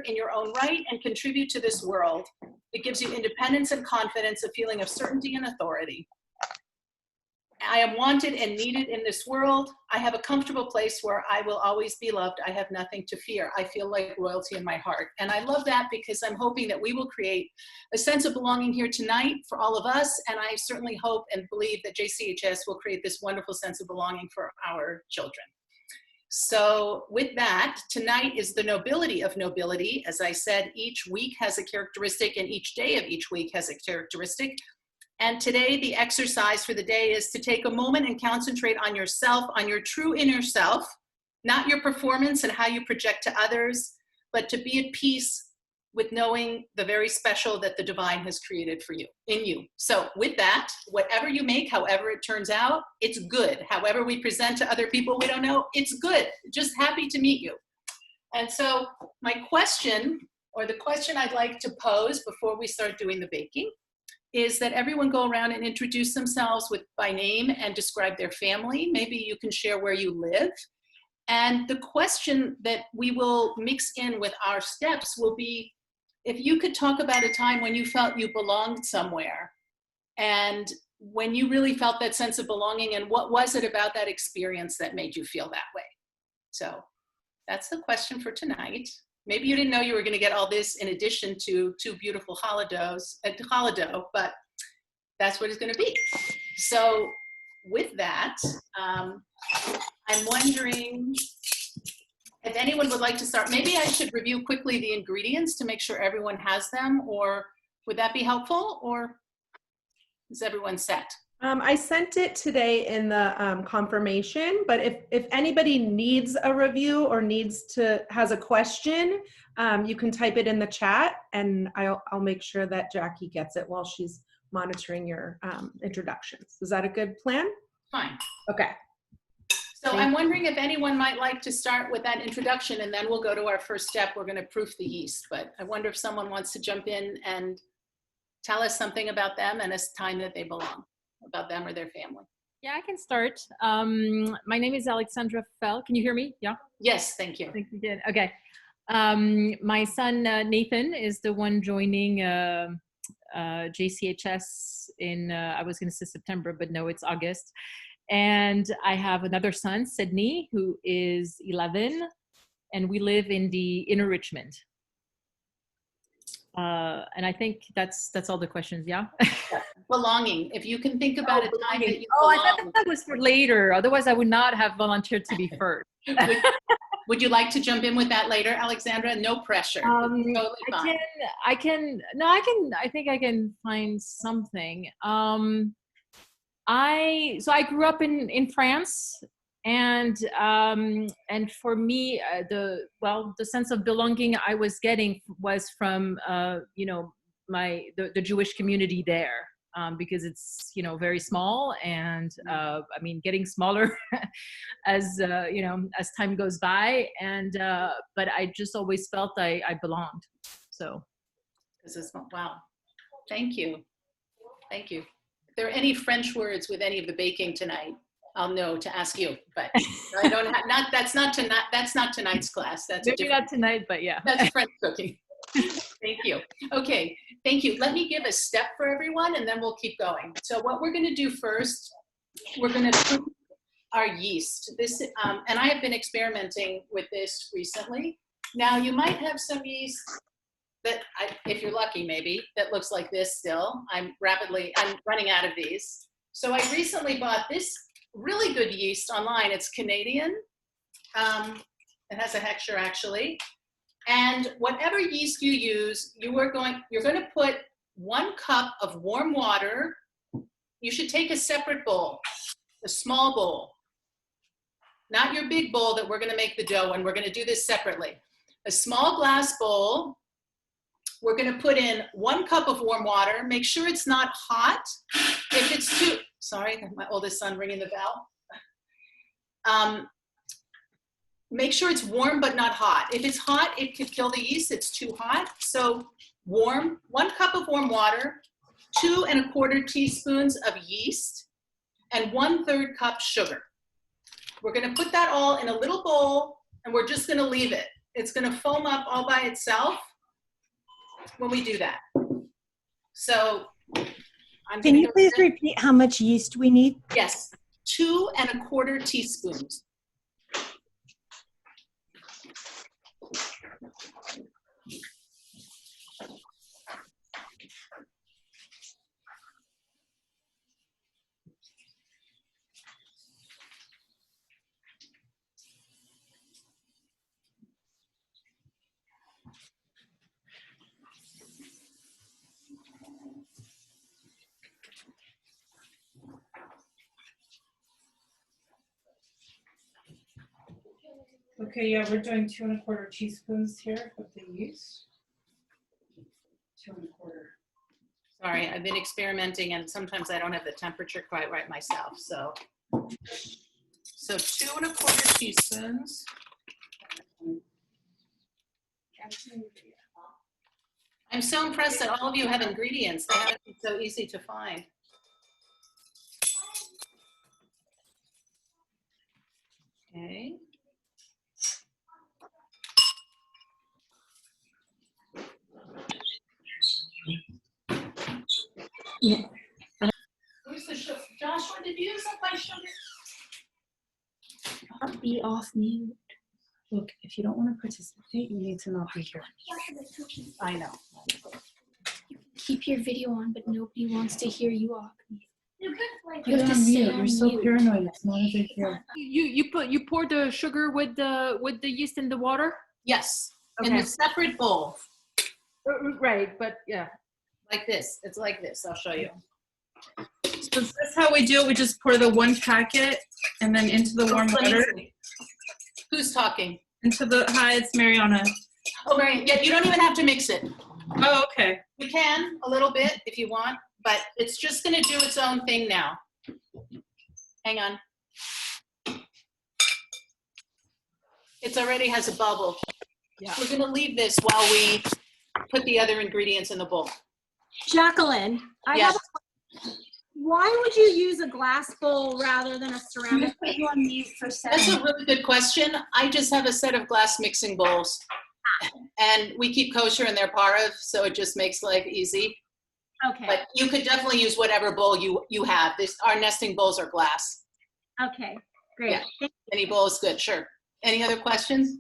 in your own right and contribute to this world. It gives you independence and confidence, a feeling of certainty and authority. I am wanted and needed in this world. I have a comfortable place where I will always be loved. I have nothing to fear. I feel like royalty in my heart. And I love that because I'm hoping that we will create a sense of belonging here tonight for all of us. And I certainly hope and believe that JCHS will create this wonderful sense of belonging for our children. So with that, tonight is the nobility of nobility. As I said, each week has a characteristic and each day of each week has a characteristic. And today, the exercise for the day is to take a moment and concentrate on yourself, on your true inner self, not your performance and how you project to others, but to be at peace with knowing the very special that the divine has created for you, in you. So with that, whatever you make, however it turns out, it's good. However we present to other people we don't know, it's good. Just happy to meet you. And so my question, or the question I'd like to pose before we start doing the baking, is that everyone go around and introduce themselves by name and describe their family. Maybe you can share where you live. And the question that we will mix in with our steps will be, if you could talk about a time when you felt you belonged somewhere and when you really felt that sense of belonging, and what was it about that experience that made you feel that way? So that's the question for tonight. Maybe you didn't know you were going to get all this in addition to two beautiful holidow, but that's what it's going to be. So with that, I'm wondering if anyone would like to start. Maybe I should review quickly the ingredients to make sure everyone has them, or would that be helpful, or is everyone set? I sent it today in the confirmation, but if anybody needs a review or has a question, you can type it in the chat, and I'll make sure that Jackie gets it while she's monitoring your introductions. Is that a good plan? Fine. Okay. So I'm wondering if anyone might like to start with that introduction, and then we'll go to our first step. We're going to proof the yeast, but I wonder if someone wants to jump in and tell us something about them and a time that they belong, about them or their family. Yeah, I can start. My name is Alexandra Fell. Can you hear me? Yeah? Yes, thank you. I think you did. Okay. My son, Nathan, is the one joining JCHS in, I was going to say September, but no, it's August. And I have another son, Sydney, who is 11, and we live in the inner Richmond. And I think that's all the questions, yeah? Belonging. If you can think about a time that you belong. I thought that was for later. Otherwise, I would not have volunteered to be first. Would you like to jump in with that later, Alexandra? No pressure. Totally fine. I think I can find something. I grew up in France, and for me, the sense of belonging I was getting was from the Jewish community there, because it's very small, and getting smaller as as time goes by, and but I just always felt I belonged. So this is wow. Thank you. If there are any French words with any of the baking tonight, I'll know to ask you, but I don't have, that's not tonight's class. That's maybe not tonight, but yeah. That's French cooking. Thank you. Okay, thank you. Let me give a step for everyone, and then we'll keep going. So what we're going to do first, we're going to proof our yeast. This, and I have been experimenting with this recently. Now you might have some yeast that, if you're lucky maybe, that looks like this still. I'm running out of these. So I recently bought this really good yeast online. It's Canadian. It has a hechsher actually. And whatever yeast you use, you're going to put 1 cup of warm water. You should take a separate bowl, a small bowl, not your big bowl that we're going to make the dough in. We're going to do this separately. A small glass bowl. We're going to put in 1 cup of warm water. Make sure it's not hot. If it's too, sorry, my oldest son ringing the bell. Make sure it's warm but not hot. If it's hot, it could kill the yeast. It's too hot. So warm, 1 cup of warm water, 2 1/4 teaspoons of yeast, and 1/3 cup sugar. We're going to put that all in a little bowl, and we're just going to leave it. it's going to foam up all by itself when we do that. So I'm Can going you to please repeat how much yeast we need? Yes, 2 1/4 teaspoons. Okay, yeah, we're doing 2 1/4 teaspoons here of the yeast. 2 1/4. Sorry, I've been experimenting and sometimes I don't have the temperature quite right myself. So 2 1/4 teaspoons. I'm so impressed that all of you have ingredients. They haven't been so easy to find. Okay. Yeah. Where's the sugar? Joshua, did you use up my sugar? Be off mute. Look, if you don't want to participate, you need to not be here. I know. Keep your video on, but nobody wants to hear you off. You You have to stay on You're so mute. paranoid. It's not a big deal. You pour the sugar with the yeast in the water. Yes, in a separate bowl, Right, but yeah. like this. It's like this. I'll show you. So is this how we do it? We just pour the 1 packet and then into the warm Let me water? see. Who's talking? Hi, it's Mariana. Oh, right. Yeah, you don't even have to mix it. Oh, okay. You can a little bit if you want, but it's just going to do its own thing now. Hang on. It already has a bubble. Yeah. We're going to leave this while we put the other ingredients in the bowl. Jacqueline, Yes. why would you use a glass bowl rather than a ceramic? Put you on mute for a That's second. a really good question. I just have a set of glass mixing bowls, and we keep kosher in their parav, so it just makes life easy. Okay, But you could definitely use whatever bowl you have. Our nesting bowls are glass. okay, great. Yeah. Any bowl is good, sure. Any other questions?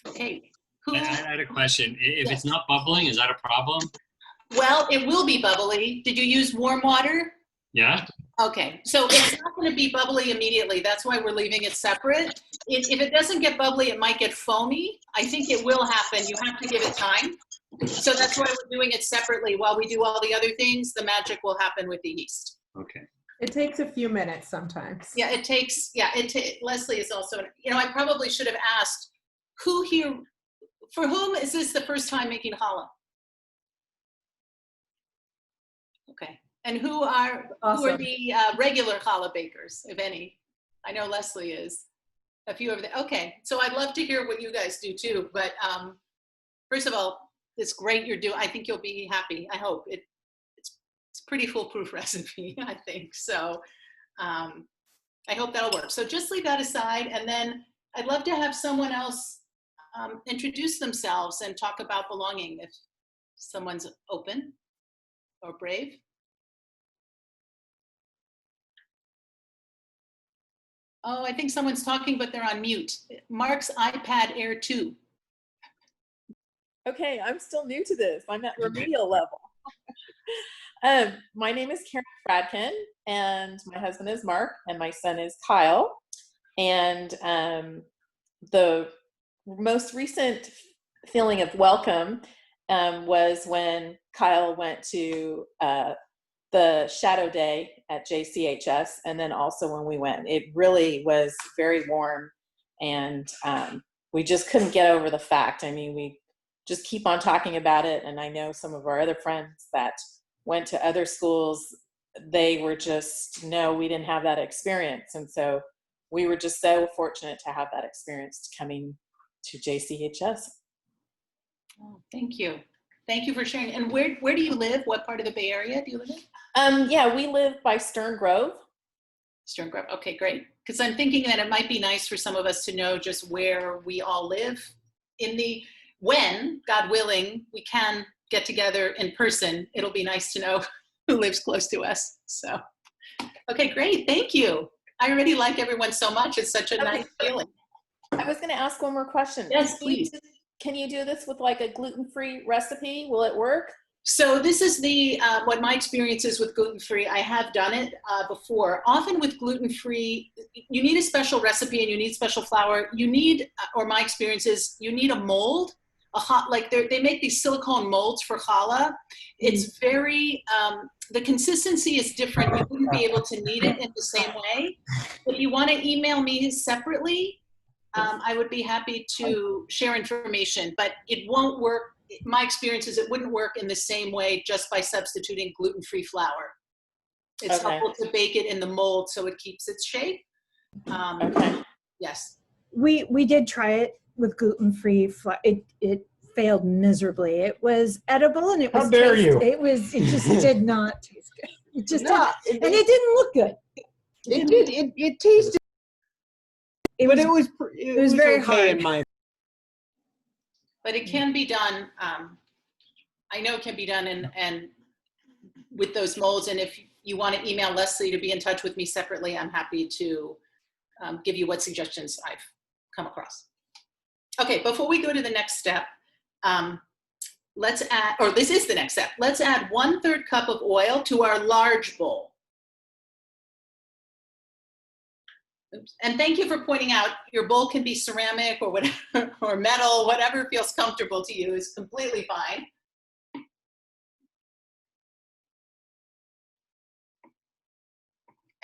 Okay. Who? I had a question. If it's not bubbling, is that a problem? Well, it will be bubbly. Did you use warm water? Yeah? Okay, so it's not going to be bubbly immediately. That's why we're leaving it separate. If it doesn't get bubbly, it might get foamy. I think it will happen. You have to give it time. So that's why we're doing it separately. While we do all the other things, the magic will happen with the yeast. Okay. It takes a few minutes sometimes. Yeah, it takes, Leslie is also, I probably should have asked, who here, for whom is this the first time making challah? Okay, and who are Awesome. the regular challah bakers, if any? I know Leslie is. A few of the, okay, so I'd love to hear what you guys do too, but first of all, it's great you're doing, I think you'll be happy, I hope. It's a pretty foolproof recipe, I think, so I hope that'll work. So just leave that aside, and then I'd love to have someone else introduce themselves and talk about belonging if someone's open or brave. Oh, I think someone's talking, but they're on mute. Mark's iPad Air 2. Okay, I'm still new to this. I'm at remedial level. My name is Karen Fradkin, and my husband is Mark, and my son is Kyle. And the most recent feeling of welcome was when Kyle went to the shadow day at JCHS, and then also when we went. It really was very warm, and we just couldn't get over the fact. I mean, we just keep on talking about it, and I know some of our other friends that went to other schools, they were just, no, we didn't have that experience. And so we were just so fortunate to have that experience coming to JCHS. Oh, thank you. Thank you for sharing. And where do you live? What part of the Bay Area do you live in? Yeah, we live by Stern Grove. Stern Grove. Okay, great. because I'm thinking that it might be nice for some of us to know just where we all live when, God willing, we can get together in person. It'll be nice to know who lives close to us. So, okay, great. Thank you. I already like everyone so much. It's such a nice feeling. I was going to ask one more question. Yes, please. Can you do this with like a gluten-free recipe? Will it work? So this is what my experience is with gluten-free. I have done it before. Often with gluten-free, you need a special recipe and you need special flour. You need, or my experience is, you need a mold. They make these silicone molds for challah. It's very, the consistency is different. You wouldn't be able to knead it in the same way. If you want to email me separately, I would be happy to share information, but it won't work. My experience is it wouldn't work in the same way just by substituting gluten-free flour. It's helpful to bake it in the mold so it keeps its shape. Yes. We did try it with gluten-free flour. It failed miserably. It was edible and it was it just did not taste good. It just didn't, and it didn't look good. It tasted, it was very hard. But it can be done. I know it can be done and with those molds. And if you want to email Leslie to be in touch with me separately, I'm happy to give you what suggestions I've come across. Okay, before we go to the next step, let's add, or this is the next step. Let's add 1/3 cup of oil to our large bowl. Oops. And thank you for pointing out your bowl can be ceramic or whatever, or metal, whatever feels comfortable to you is completely fine.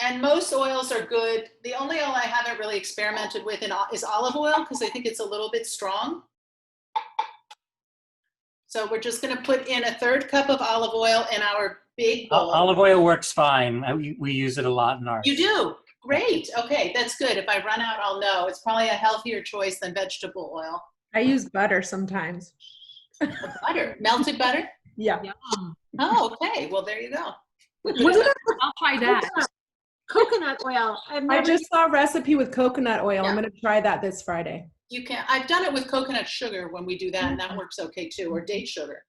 And most oils are good. The only oil I haven't really experimented with is olive oil because I think it's a little bit strong. So we're just going to put in 1/3 cup of olive oil in our big bowl. Olive oil works fine. We use it a lot in ours. You do? Great. Okay, that's good. If I run out, I'll know. It's probably a healthier choice than vegetable oil. I use butter sometimes. Butter? Melted butter? Yeah. Oh, okay. Well, there you go. I'll try that. Coconut oil. I just saw a recipe with coconut oil. Yeah. I'm going to try that this Friday. You can. I've done it with coconut sugar when we do that, and that works okay too, or date sugar.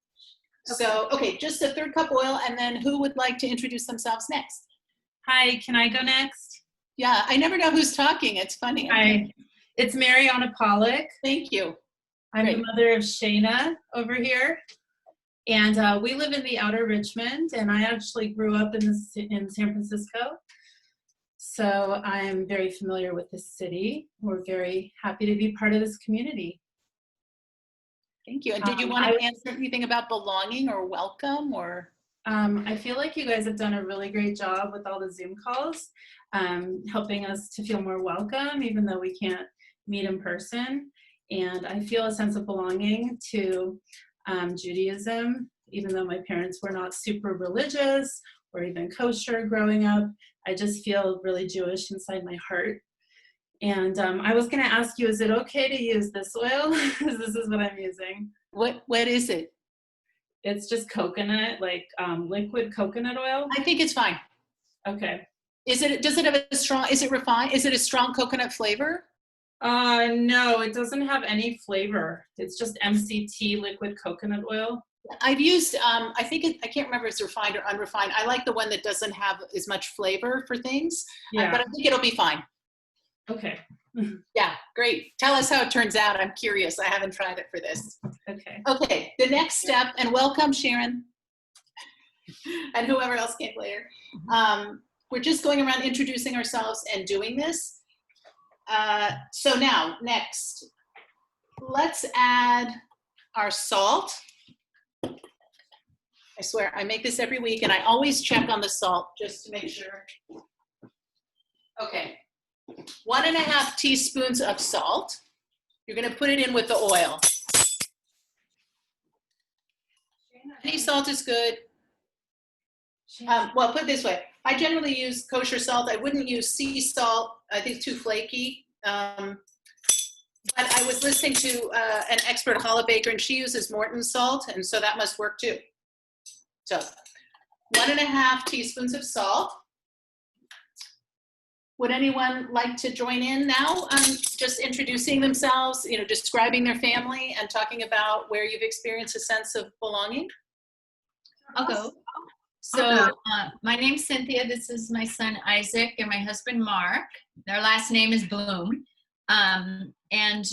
Okay. So, okay, just 1/3 cup oil, and then who would like to introduce themselves next? Hi, can I go next? Yeah, I never know who's talking. It's funny. Hi, it's Mariana Pollock. Thank you. I'm the mother of Shayna over here. And we live in the outer Richmond, and I actually grew up in San Francisco. So I'm very familiar with this city. We're very happy to be part of this community. Thank you. And did you want to answer anything about belonging or welcome or? I feel like you guys have done a really great job with all the Zoom calls, helping us to feel more welcome, even though we can't meet in person. And I feel a sense of belonging to Judaism, even though my parents were not super religious or even kosher growing up. I just feel really Jewish inside my heart. And I was going to ask you, is it okay to use this oil? Because this is what I'm using. What is it? It's just coconut, like liquid coconut oil. I think it's fine. Okay. Does it have a strong, is it refined? Is it a strong coconut flavor? No, it doesn't have any flavor. It's just MCT liquid coconut oil. I've used, I can't remember if it's refined or unrefined. I like the one that doesn't have as much flavor for things, but I think it'll be fine. Okay. Yeah, great. Tell us how it turns out. I'm curious. I haven't tried it for this. Okay. Okay, the next step, and welcome Sharon and whoever else came later. We're just going around introducing ourselves and doing this. So now, next, let's add our salt. I swear, I make this every week, and I always check on the salt just to make sure. Okay, 1.5 teaspoons of salt. You're going to put it in with the oil. Any salt is good. Well, put it this way. I generally use kosher salt. I wouldn't use sea salt. I think it's too flaky. But I was listening to an expert challah baker, and she uses Morton salt, and so that must work too. So 1.5 teaspoons of salt. Would anyone like to join in now on just introducing themselves, describing their family and talking about where you've experienced a sense of belonging? I'll go. So my name's Cynthia. This is my son Isaac and my husband Mark. Their last name is Bloom. And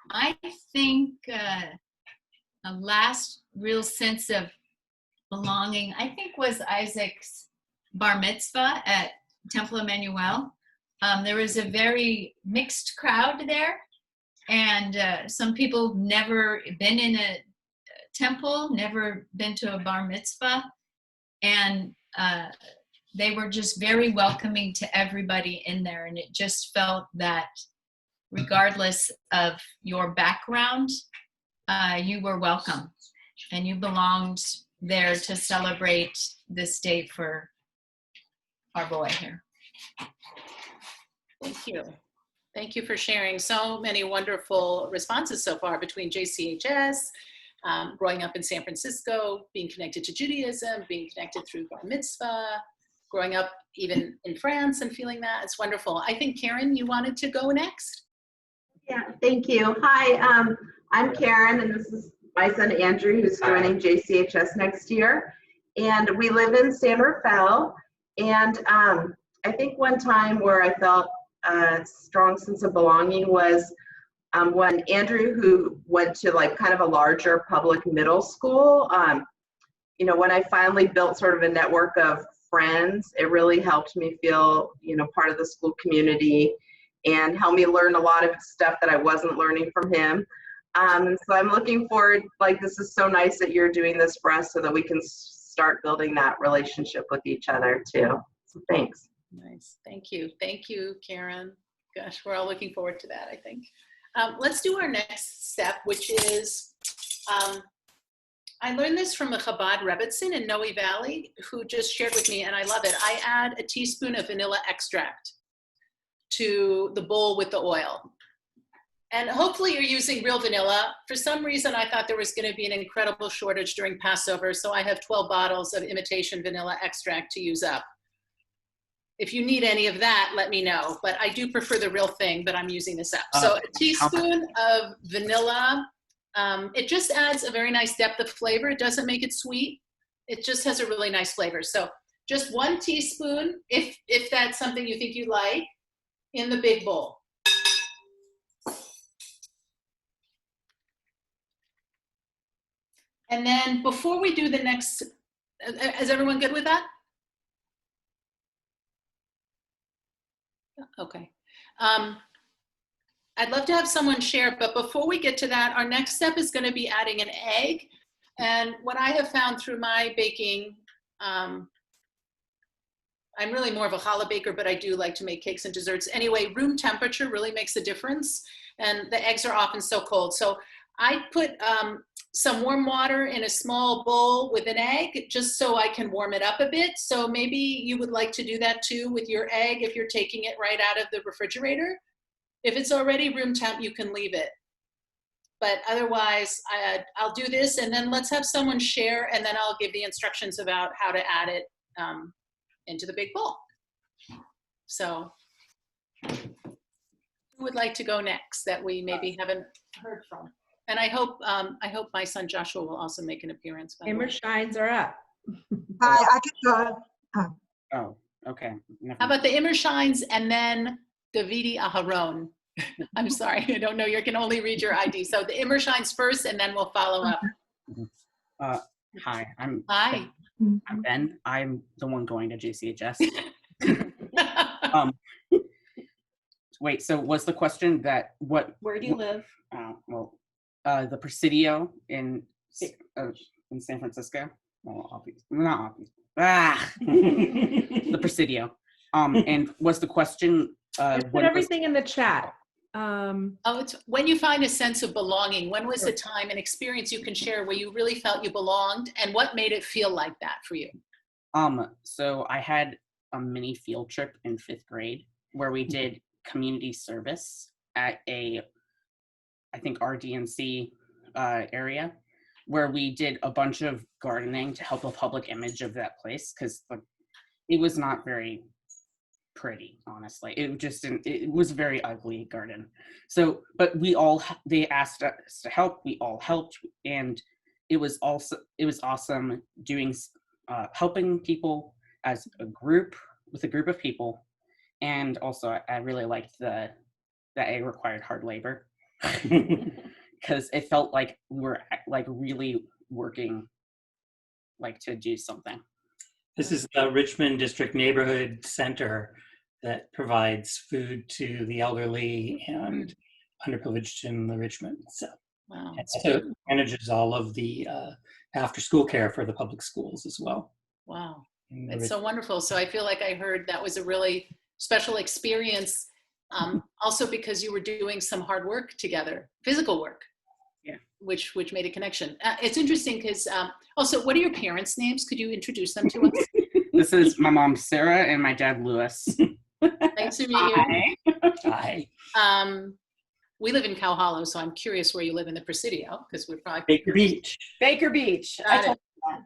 I think a last real sense of belonging, I think, was Isaac's bar mitzvah at Temple Emmanuel. There was a very mixed crowd there, and some people never been in a temple, never been to a bar mitzvah, and they were just very welcoming to everybody in there, and it just felt that regardless of your background, you were welcome, and you belonged there to celebrate this day for our boy here. Thank you. Thank you for sharing so many wonderful responses so far between JCHS, growing up in San Francisco, being connected to Judaism, being connected through bar mitzvah, growing up even in France and feeling that. It's wonderful. I think, Karen, you wanted to go next? Yeah, thank you. Hi, I'm Karen, and this is my son Andrew, who's joining JCHS next year. And we live in San Rafael. And I think one time where I felt a strong sense of belonging was when Andrew, who went to kind of a larger public middle school, when I finally built sort of a network of friends, it really helped me feel, part of the school community and helped me learn a lot of stuff that I wasn't learning from him. So I'm looking forward, this is so nice that you're doing this for us so that we can start building that relationship with each other too. So thanks. Nice. Thank you. Thank you, Karen. Gosh, we're all looking forward to that, I think. Let's do our next step, which is, I learned this from a Chabad Rebbetzin in Noe Valley, who just shared with me, and I love it. I add a teaspoon of vanilla extract to the bowl with the oil. And hopefully you're using real vanilla. For some reason, I thought there was going to be an incredible shortage during Passover, so I have 12 bottles of imitation vanilla extract to use up. If you need any of that, let me know. But I do prefer the real thing, but I'm using this up. So a teaspoon of vanilla. It just adds a very nice depth of flavor. It doesn't make it sweet. It just has a really nice flavor. So just 1 teaspoon, if that's something you think you like, in the big bowl. And then before we do the next, is everyone good with that? Okay. I'd love to have someone share, but before we get to that, our next step is going to be adding an egg. And what I have found through my baking, I'm really more of a challah baker, but I do like to make cakes and desserts. Anyway, room temperature really makes a difference, and the eggs are often so cold. So I put some warm water in a small bowl with an egg, just so I can warm it up a bit. So maybe you would like to do that too with your egg if you're taking it right out of the refrigerator. If it's already room temp, you can leave it. But otherwise, I'll do this, and then let's have someone share, and then I'll give the instructions about how to add it into the big bowl. So who would like to go next that we maybe haven't heard from? And I hope my son Joshua will also make an appearance. Immer shines are up. Hi, I can go. Oh, okay. How about the Immer shines and then Davidi Aharon? I'm sorry, I don't know. You can only read your ID. So the Immer shines first, and then we'll follow up. Hi, I'm Ben. I'm the one going to JCHS. Wait, so was the question that where do you live? The Presidio in San Francisco. Well, obviously, not obviously. The Presidio. And was the question? Put everything in the chat. It's when you find a sense of belonging. When was the time and experience you can share where you really felt you belonged, and what made it feel like that for you? So I had a mini field trip in 5th grade where we did community service at I think RDNC area, where we did a bunch of gardening to help the public image of that place, because it was not very pretty, honestly. It just didn't, it was a very ugly garden. So, but they asked us to help, we all helped, and it was awesome doing, helping people as a group, with a group of people. And also I really liked that it required hard labor, because it felt like we're like really working like to do something. This is the Richmond District Neighborhood Center that provides food to the elderly and underprivileged in the Richmond. So, wow. So it manages all of the after-school care for the public schools as well. Wow, it's so wonderful. So I feel like I heard that was a really special experience, also because you were doing some hard work together, physical work. Yeah. Which made a connection. It's interesting because also, what are your parents' names? Could you introduce them to us? This is my mom, Sarah, and my dad, Lewis. Nice to meet you. Hi. We live in Cow Hollow, so I'm curious where you live in the Presidio, because we're probably Baker Beach. Baker Beach. Got it.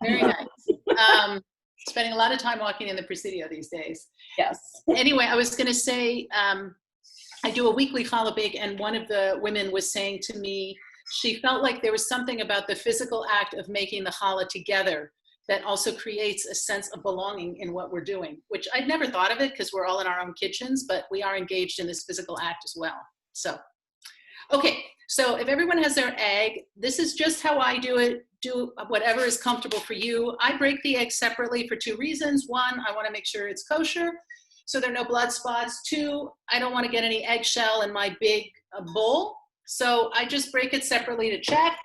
Very nice. Spending a lot of time walking in the Presidio these days. Yes. Anyway, I was going to say, I do a weekly Challah Bake, and one of the women was saying to me, she felt like there was something about the physical act of making the challah together that also creates a sense of belonging in what we're doing, which I'd never thought of it because we're all in our own kitchens, but we are engaged in this physical act as well. So, okay, so if everyone has their egg, this is just how I do it. Do whatever is comfortable for you. I break the egg separately for two reasons. One, I want to make sure it's kosher, so there are no blood spots. Two, I don't want to get any eggshell in my big bowl. So I just break it separately to check,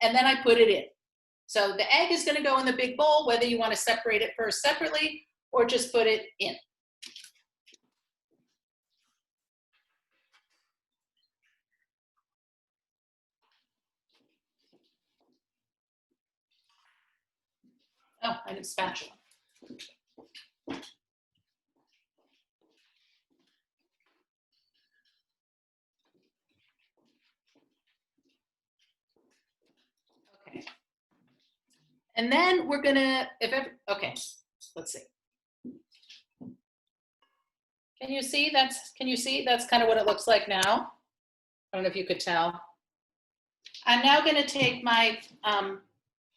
and then I put it in. So the egg is going to go in the big bowl, whether you want to separate it first separately or just put it in. Oh, I need a spatula. Okay. And then we're gonna, okay, let's see. Can you see that's kind of what it looks like now? I don't know if you could tell. I'm now gonna take my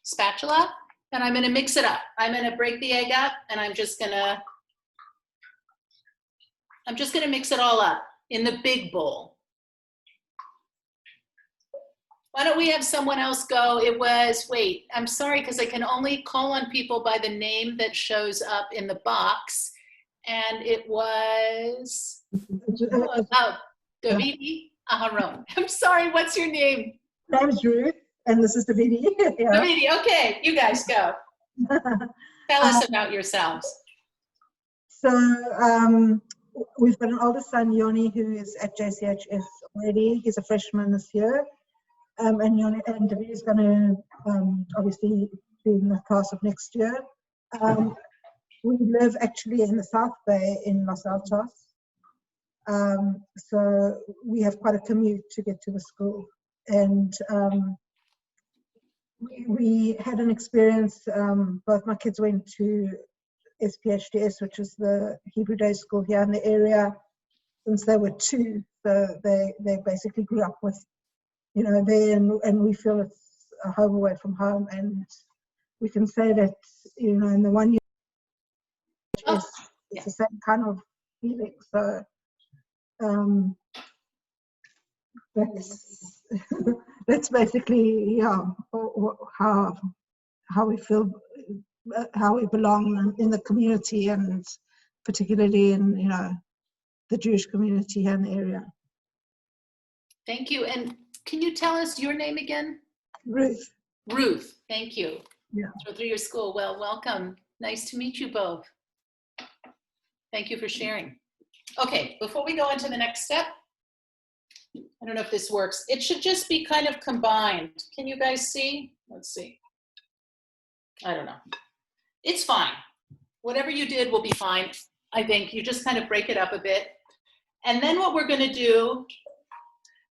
spatula and I'm gonna mix it up. I'm gonna break the egg up and I'm just gonna mix it all up in the big bowl. Why don't we have someone else go? It was, wait, I'm sorry, because I can only call on people by the name that shows up in the box. And it was, Davidi Aharon. I'm sorry, what's your name? My name is Ruth, and this is Davidi. Yeah. Davidi, okay, you guys go. Tell us about yourselves. So we've got an older son, Yoni, who is at JCHS already. He's a freshman this year. And Davidi is going to obviously be in the class of next year. We live actually in the South Bay in Los Altos. So we have quite a commute to get to the school. And we had an experience, both my kids went to SPHDS, which is the Hebrew Day school here in the area, since they were 2. So they basically grew up with, you know, there, and we feel it's a home away from home. And we can say that, you know, in the 1 year, it's the same kind of feeling. So that's basically, yeah, how we feel, how we belong in the community, and particularly in, you know, the Jewish community here in the area. Thank you. And can you tell us your name again? Ruth. Ruth, thank you. Yeah. Through your school. Well, welcome. Nice to meet you both. Thank you for sharing. Okay, before we go into the next step, I don't know if this works. It should just be kind of combined. Can you guys see? Let's see. I don't know. It's fine. Whatever you did will be fine. I think you just kind of break it up a bit. And then what we're going to do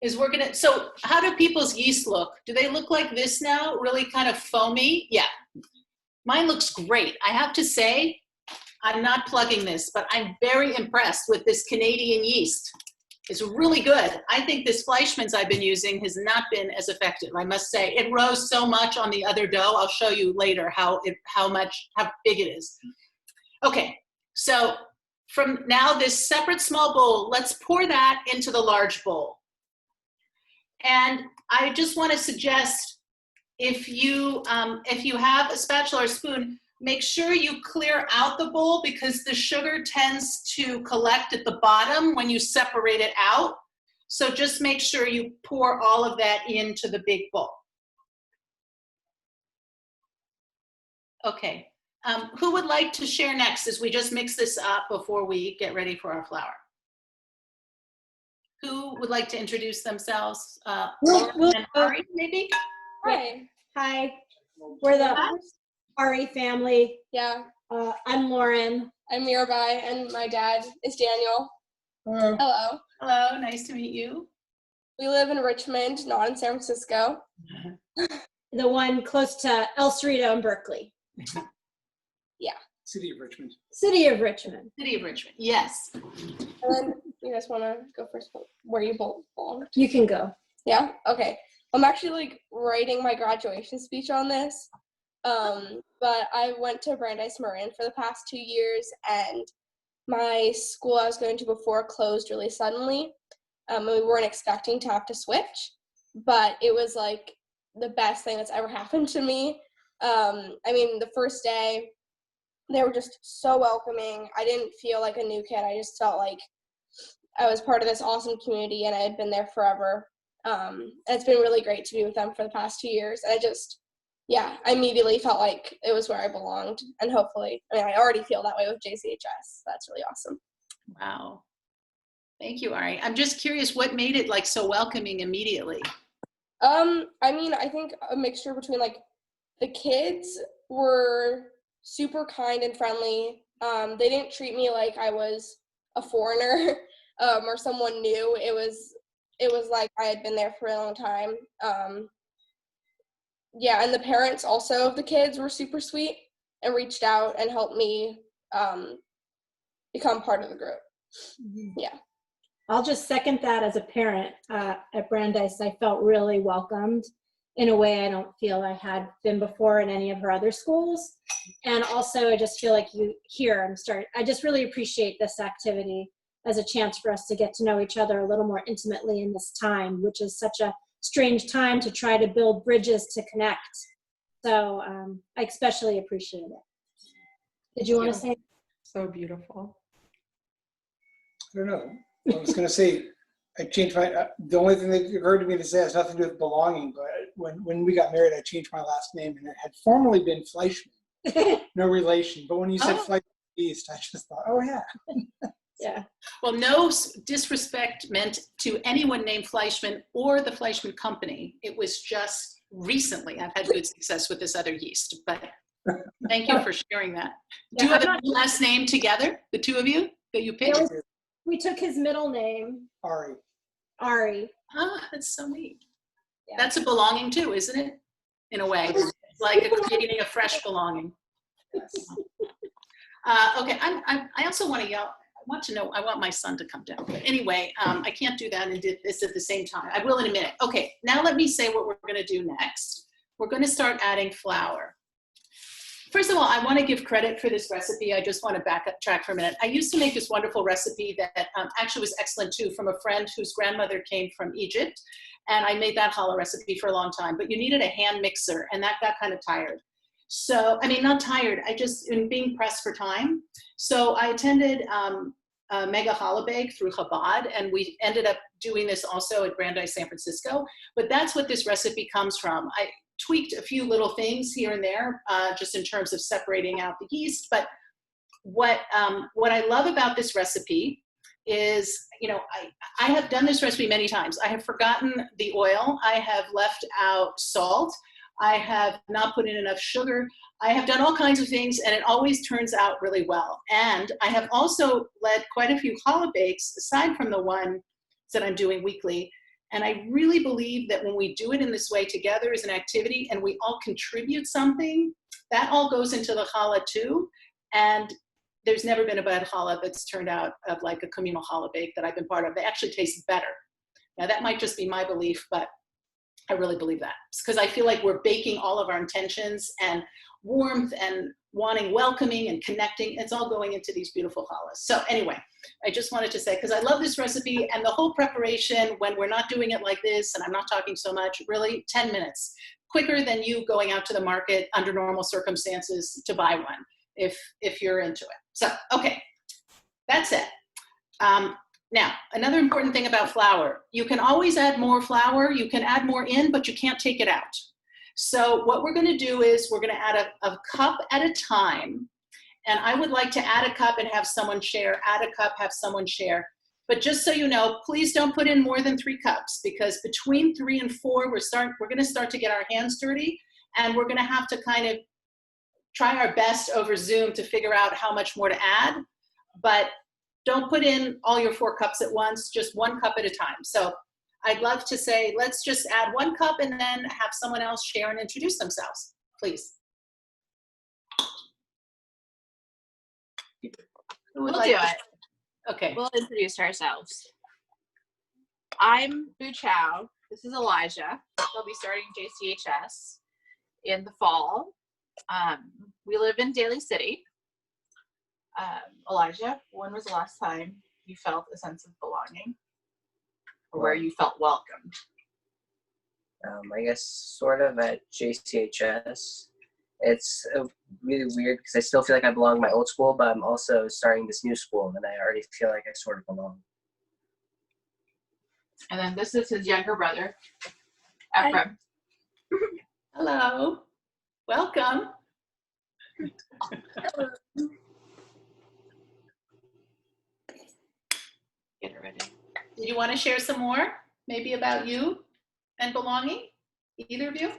is so how do people's yeast look? Do they look like this now? Really kind of foamy? Yeah. Mine looks great. I have to say, I'm not plugging this, but I'm very impressed with this Canadian yeast. It's really good. I think this Fleischmann's I've been using has not been as effective, I must say. It rose so much on the other dough. I'll show you later how big it is. Okay, so from now this separate small bowl, let's pour that into the large bowl. And I just want to suggest, if you have a spatula or spoon, make sure you clear out the bowl because the sugar tends to collect at the bottom when you separate it out. So just make sure you pour all of that into the big bowl. Okay, who would like to share next as we just mix this up before we get ready for our flour? Who would like to introduce themselves? Lauren and Ari, maybe? Hi. Hi. We're the Ari family. Yeah. I'm Lauren. I'm Mirabai, and my dad is Daniel. Hello. Hello. Hello, nice to meet you. We live in Richmond, not in San Francisco. The one close to El Cerrito in Berkeley. Yeah. City of Richmond. City of Richmond. City of Richmond, yes. And then you guys want to go first? Where you both belong? You can go. Yeah? Okay. I'm actually writing my graduation speech on this. But I went to Brandeis Marin for the past 2 years, and my school I was going to before closed really suddenly. And we weren't expecting to have to switch, but it was like the best thing that's ever happened to me. I mean, the first day, they were just so welcoming. I didn't feel like a new kid. I just felt like I was part of this awesome community, and I had been there forever. And it's been really great to be with them for the past 2 years. And I immediately felt like it was where I belonged. And hopefully, I already feel that way with JCHS. That's really awesome. Wow. Thank you, Ari. I'm just curious, what made it like so welcoming immediately? I think a mixture between like the kids were super kind and friendly. They didn't treat me like I was a foreigner or someone new. It was like I had been there for a long time. And the parents also of the kids were super sweet and reached out and helped me become part of the group. Yeah. I'll just second that. As a parent at Brandeis, I felt really welcomed in a way I don't feel I had been before in any of her other schools. And also, I just feel like I just really appreciate this activity as a chance for us to get to know each other a little more intimately in this time, which is such a strange time to try to build bridges to connect. So I especially appreciate it. Did you want to say? So beautiful. I don't know. I was going to say, I changed my, the only thing that occurred to me to say has nothing to do with belonging, but when we got married, I changed my last name, and it had formerly been Fleischmann. No relation. But when you said Fleischmann East, I just thought, oh yeah. Yeah. Well, no disrespect meant to anyone named Fleischmann or the Fleischmann Company. It was just recently I've had good success with this other yeast, but thank you for sharing that. Do you have a last name together, the two of you, that you picked? We took his middle name. Ari. Ah, that's so neat. Yeah. That's a belonging too, isn't it? In a way, it's like creating a fresh belonging. Yes. Okay, I also want to yell. I want my son to come down. But anyway, I can't do that and do this at the same time. I will in a minute. Okay, now let me say what we're going to do next. We're going to start adding flour. First of all, I want to give credit for this recipe. I just want to backtrack for a minute. I used to make this wonderful recipe that actually was excellent too, from a friend whose grandmother came from Egypt. And I made that challah recipe for a long time, but you needed a hand mixer, and that got kind of tired. So, not tired, in being pressed for time. So I attended Mega Challah Bake through Chabad, and we ended up doing this also at Brandeis, San Francisco. But that's what this recipe comes from. I tweaked a few little things here and there, just in terms of separating out the yeast. But what I love about this recipe is, I have done this recipe many times. I have forgotten the oil. I have left out salt. I have not put in enough sugar. I have done all kinds of things, and it always turns out really well. And I have also led quite a few challah bakes, aside from the one that I'm doing weekly. And I really believe that when we do it in this way together as an activity, and we all contribute something, that all goes into the challah too. And there's never been a bad challah that's turned out of like a communal challah bake that I've been part of. They actually taste better. Now that might just be my belief, but I really believe that. Because I feel like we're baking all of our intentions and warmth and wanting welcoming and connecting. It's all going into these beautiful challahs. So anyway, I just wanted to say, because I love this recipe and the whole preparation when we're not doing it like this, and I'm not talking so much, really 10 minutes, quicker than you going out to the market under normal circumstances to buy one, if you're into it. So, okay, that's it. Now, another important thing about flour, you can always add more flour, you can add more in, but you can't take it out. So what we're gonna do is we're gonna add a cup at a time, and I would like to add a cup and have someone share, add a cup, have someone share. But just so you know, please don't put in more than 3 cups, because between 3 and 4, we're gonna start to get our hands dirty, and we're gonna have to kind of try our best over Zoom to figure out how much more to add. But don't put in all your 4 cups at once, just 1 cup at a time. So I'd love to say, let's just add 1 cup and then have someone else share and introduce themselves, please. We'll do it. Okay. We'll introduce ourselves. I'm Bu Chow. This is Elijah. They'll be starting JCHS in the fall. We live in Daly City. Elijah, when was the last time you felt a sense of belonging, or where you felt welcomed? I guess sort of at JCHS. It's really weird because I still feel like I belong in my old school, but I'm also starting this new school, and I already feel like I sort of belong. And then this is his younger brother, Ephraim. Hello. Welcome. Get it ready. Do you want to share some more, maybe about you and belonging? Either of you?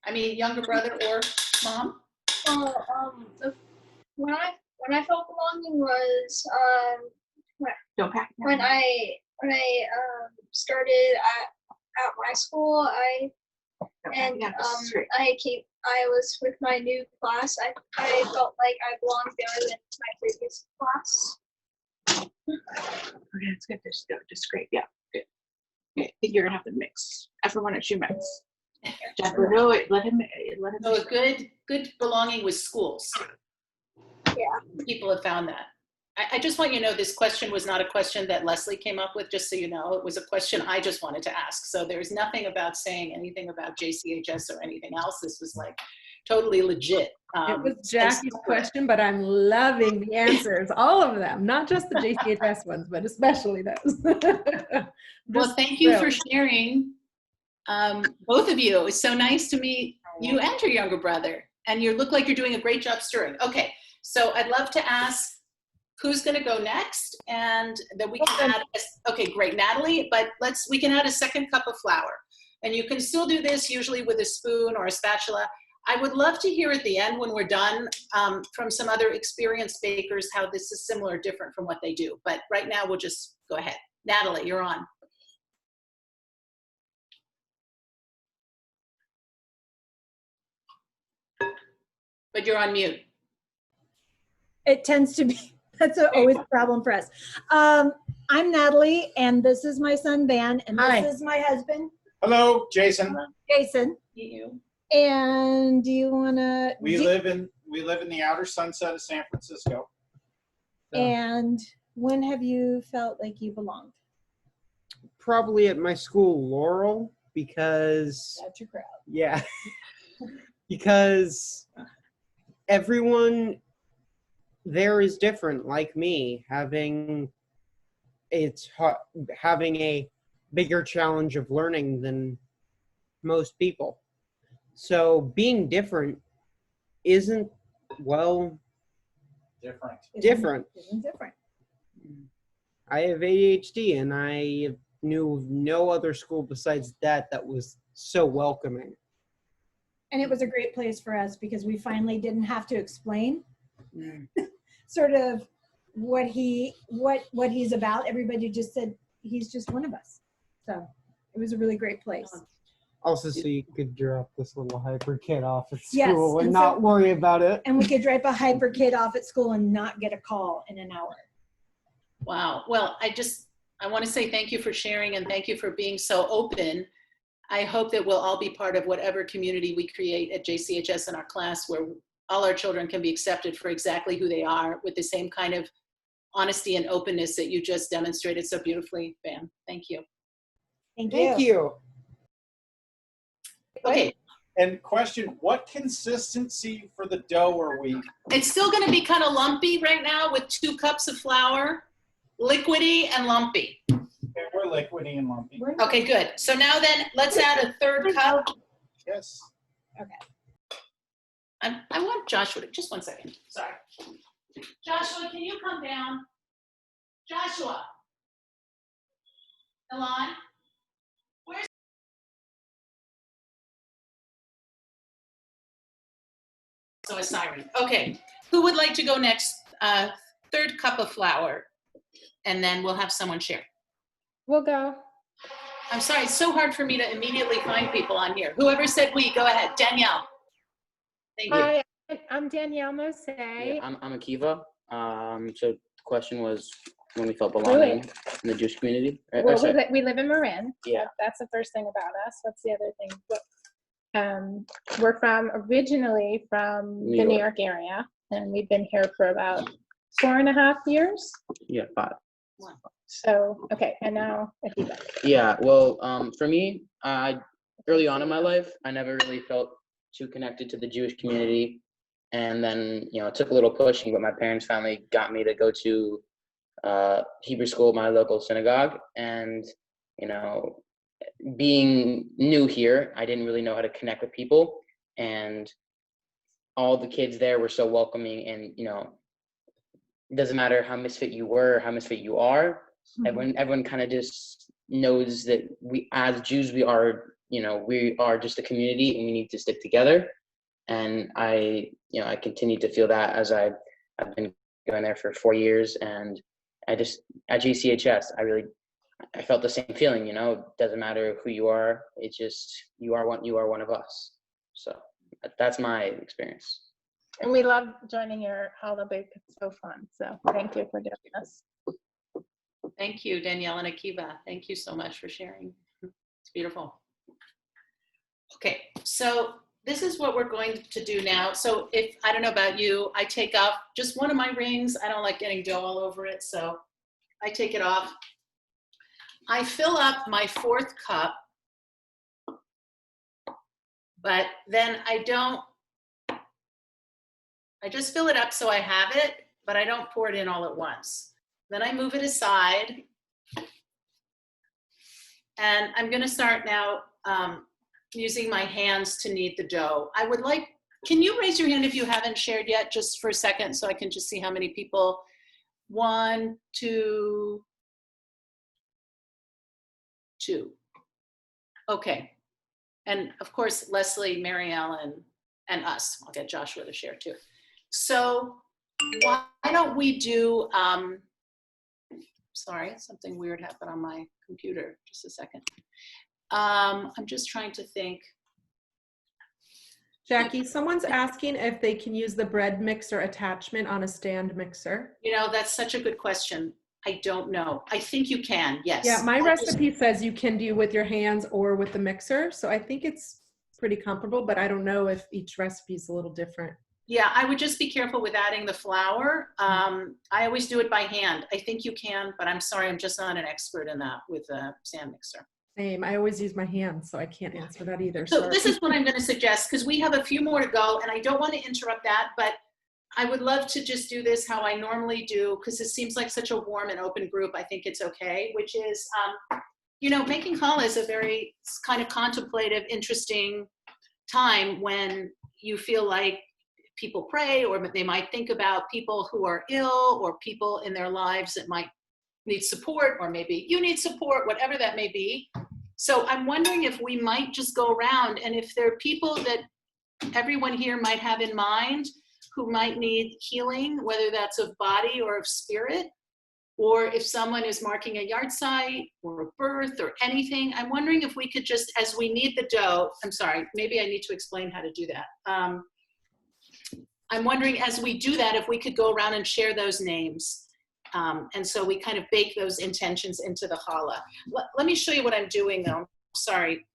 I mean, younger brother or mom? When I felt belonging was Don't pack. when I started at my school. I was with my new class. I felt like I belonged there than my previous class. Okay, that's good. Just scrape. Yeah, good. Okay, I think you're gonna have to mix. Everyone at you mix. No, wait, let him. Oh, a good belonging with schools. Yeah. People have found that. I just want you to know this question was not a question that Leslie came up with, just so you know. It was a question I just wanted to ask. So there's nothing about saying anything about JCHS or anything else. This was like totally legit. It was Jackie's question, but I'm loving the answers, all of them, not just the JCHS ones, but especially those. Well, thank you for sharing, both of you. It's so nice to meet you and your younger brother, and you look like you're doing a great job stirring. Okay, so I'd love to ask who's going to go next, and then we can add. Okay, great, Natalie. But we can add a 2nd cup of flour, and you can still do this usually with a spoon or a spatula. I would love to hear at the end when we're done from some other experienced bakers how this is similar or different from what they do. But right now we'll just go ahead. Natalie, you're on. But you're on mute. It tends to be, that's always a problem for us. I'm Natalie, and this is my son, Van, and this is my husband. Hello, Jason. Jason. You. And do you want to? We live in the outer sunset of San Francisco. And when have you felt like you belonged? Probably at my school, Laurel, because That's your crowd. yeah, because everyone there is different. Like me, having a bigger challenge of learning than most people. So being different isn't, well, different. Isn't different. I have ADHD, and I knew no other school besides that was so welcoming. And it was a great place for us because we finally didn't have to explain sort of what he's about. Everybody just said he's just one of us. So it was a really great place. Also, so you could drop this little hyper kid off at Yes, school and and not so- worry about it. And we could drop a hyper kid off at school and not get a call in an hour. Wow. Well, I want to say thank you for sharing and thank you for being so open. I hope that we'll all be part of whatever community we create at JCHS in our class, where all our children can be accepted for exactly who they are, with the same kind of honesty and openness that you just demonstrated so beautifully, Pam. Thank you. Thank you. Okay. And question, what consistency for the dough are we? It's still going to be kind of lumpy right now with 2 cups of flour, liquidy and lumpy. Okay, we're liquidy and lumpy. Okay, good. So now then, let's add a 3rd cup. Yes. Okay. I want Joshua to, just one second. Sorry. Joshua, can you come down? Joshua. Elon. Where's so a siren. Okay. Who would like to go next? 3rd cup of flour. And then we'll have someone share. We'll go. I'm sorry, it's so hard for me to immediately find people on here. Whoever said we, go ahead. Danielle. Thank you. Hi, I'm Danielle Mose. Yeah, I'm Akiva. So the question was when we felt belonging in the Jewish community. Right? Well, we live in Marin. Yeah. That's the first thing about us. What's the other thing? We're originally from the New York area, and we've been here for about 4.5 years. Yeah, 5. So, okay, and now Akiva. Yeah, well, for me, early on in my life, I never really felt too connected to the Jewish community. And then, it took a little pushing, but my parents finally got me to go to Hebrew school, my local synagogue. And, being new here, I didn't really know how to connect with people. And all the kids there were so welcoming. And, it doesn't matter how misfit you were or how misfit you are. Mm-hmm. Everyone kind of just knows that we, as Jews, we are just a community and we need to stick together. And I continue to feel that as I've been going there for 4 years. And at GCHS, I felt the same feeling, it doesn't matter who you are. It's just, you are one of us. So that's my experience. And we love joining your Challah Bake. It's so fun. So thank you for doing this. Thank you, Danielle and Akiva. Thank you so much for sharing. It's beautiful. Okay, so this is what we're going to do now. So I don't know about you, I take off just one of my rings. I don't like getting dough all over it, so I take it off. I fill up my 4th cup, but then I just fill it up so I have it, but I don't pour it in all at once. Then I move it aside. And I'm going to start now using my hands to knead the dough. Can you raise your hand if you haven't shared yet, just for a second, so I can just see how many people? 1, 2, 2. Okay. And of course, Leslie, Mary Ellen, and us. I'll get Joshua to share too. So why don't we do, sorry, something weird happened on my computer. Just a second. I'm just trying to think. Jackie, someone's asking if they can use the bread mixer attachment on a stand mixer. That's such a good question. I don't know. I think you can, yes. Yeah, my recipe says you can do with your hands or with the mixer. So I think it's pretty comparable, but I don't know if each recipe is a little different. Yeah, I would just be careful with adding the flour. I always do it by hand. I think you can, but I'm sorry, I'm just not an expert in that with a stand mixer. Same, I always use my hands, so I can't answer that either. So this is what I'm gonna suggest, because we have a few more to go, and I don't want to interrupt that, but I would love to just do this how I normally do, because it seems like such a warm and open group. I think it's okay, which is, making challah is a very kind of contemplative, interesting time when you feel like people pray, or they might think about people who are ill, or people in their lives that might need support, or maybe you need support, whatever that may be. So I'm wondering if we might just go around, and if there are people that everyone here might have in mind who might need healing, whether that's of body or of spirit, or if someone is marking a yard site or a birth or anything, I'm wondering if we could just, as we need the dough, I'm sorry, maybe I need to explain how to do that. I'm wondering as we do that, if we could go around and share those names. And so we kind of bake those intentions into the challah. Let me show you what I'm doing though. Sorry.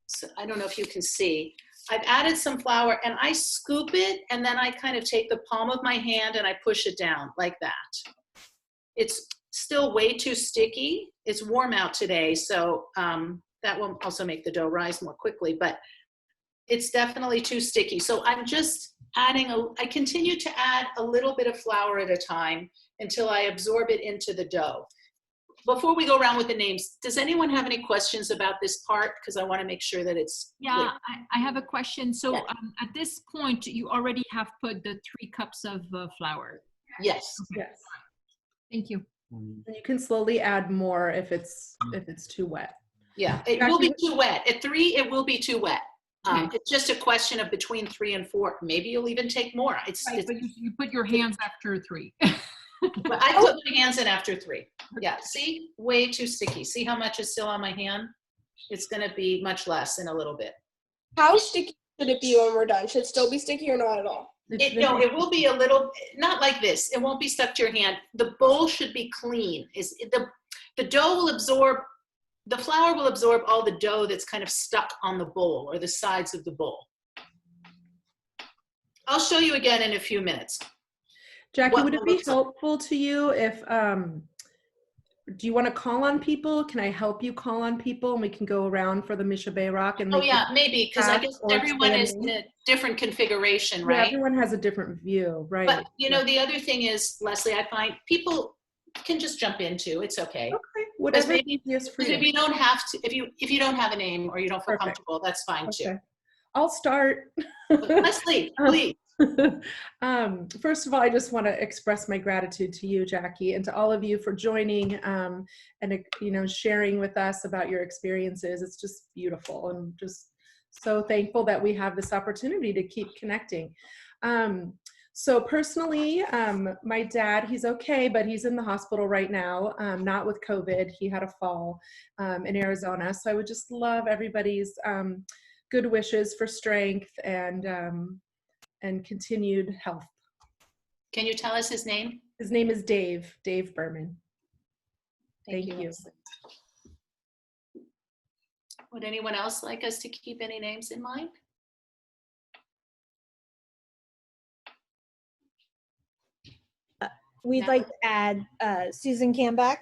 So I don't know if you can see. I've added some flour and I scoop it and then I kind of take the palm of my hand and I push it down like that. It's still way too sticky. It's warm out today, so that will also make the dough rise more quickly, but it's definitely too sticky. So I'm just adding, I continue to add a little bit of flour at a time until I absorb it into the dough. Before we go around with the names, does anyone have any questions about this part? Because I want to make sure that it's Yeah, I have a question. So yeah. At this point, you already have put the 3 cups of flour. Yes. Okay. Yes. Thank you. And you can slowly add more if it's too wet. Yeah, it will be too wet. At 3, it will be too wet. It's just a question of between 3 and 4. Maybe you'll even take more. Right, but you put your hands after 3. But I put my hands in after 3. Yeah, see, way too sticky. See how much is still on my hand? It's gonna be much less in a little bit. How sticky should it be when we're done? Should it still be sticky or not at all? No, it will be a little, not like this. It won't be stuck to your hand. The bowl should be clean. The dough will absorb, the flour will absorb all the dough that's kind of stuck on the bowl or the sides of the bowl. I'll show you again in a few minutes. Jackie, would it be helpful to you if, do you want to call on people? Can I help you call on people and we can go around for the Mishabeh Rock? And oh yeah, maybe, because I guess everyone is in a different configuration, right? Yeah, everyone has a different view, right? But you know, the other thing is, Leslie, I find people can just jump into, it's okay. Okay, whatever maybe, easiest for you. If you don't have to, if you don't have a name or you don't feel comfortable, that's fine too. I'll start. Leslie, please. First of all, I just want to express my gratitude to you, Jackie, and to all of you for joining and sharing with us about your experiences. It's just beautiful, and just so thankful that we have this opportunity to keep connecting. So personally, my dad, he's okay, but he's in the hospital right now, not with COVID. He had a fall in Arizona. So I would just love everybody's good wishes for strength and continued health. Can you tell us his name? His name is Dave Berman. Thank you. Would anyone else like us to keep any names in mind? We'd like to add Susan Camback,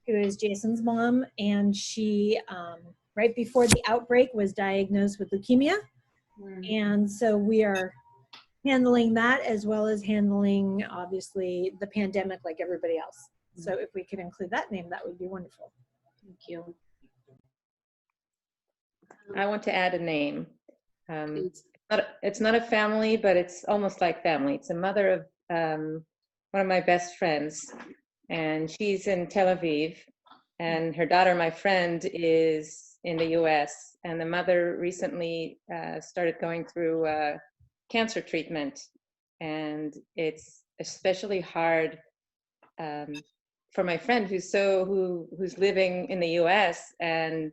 who is Jason's mom, and she, right before the outbreak, was diagnosed with leukemia. And so we are handling that as well as handling, obviously, the pandemic like everybody else. So if we could include that name, that would be wonderful. Thank you. I want to add a name. It's not a family, but it's almost like family. It's a mother of one of my best friends, and she's in Tel Aviv, and her daughter, my friend, is in the US, and the mother recently started going through cancer treatment, and it's especially hard for my friend who's living in the US and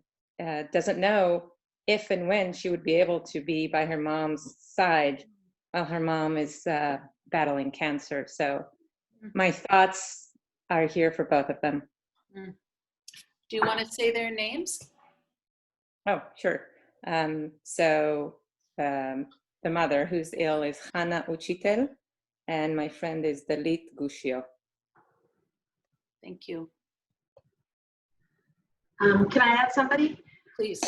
doesn't know if and when she would be able to be by her mom's side while her mom is battling cancer. So my thoughts are here for both of them. Do you want to say their names? Oh, sure. So the mother who's ill is Hana Uchitel, and my friend is Dalit Gushio. Thank you. Can I add somebody? Please.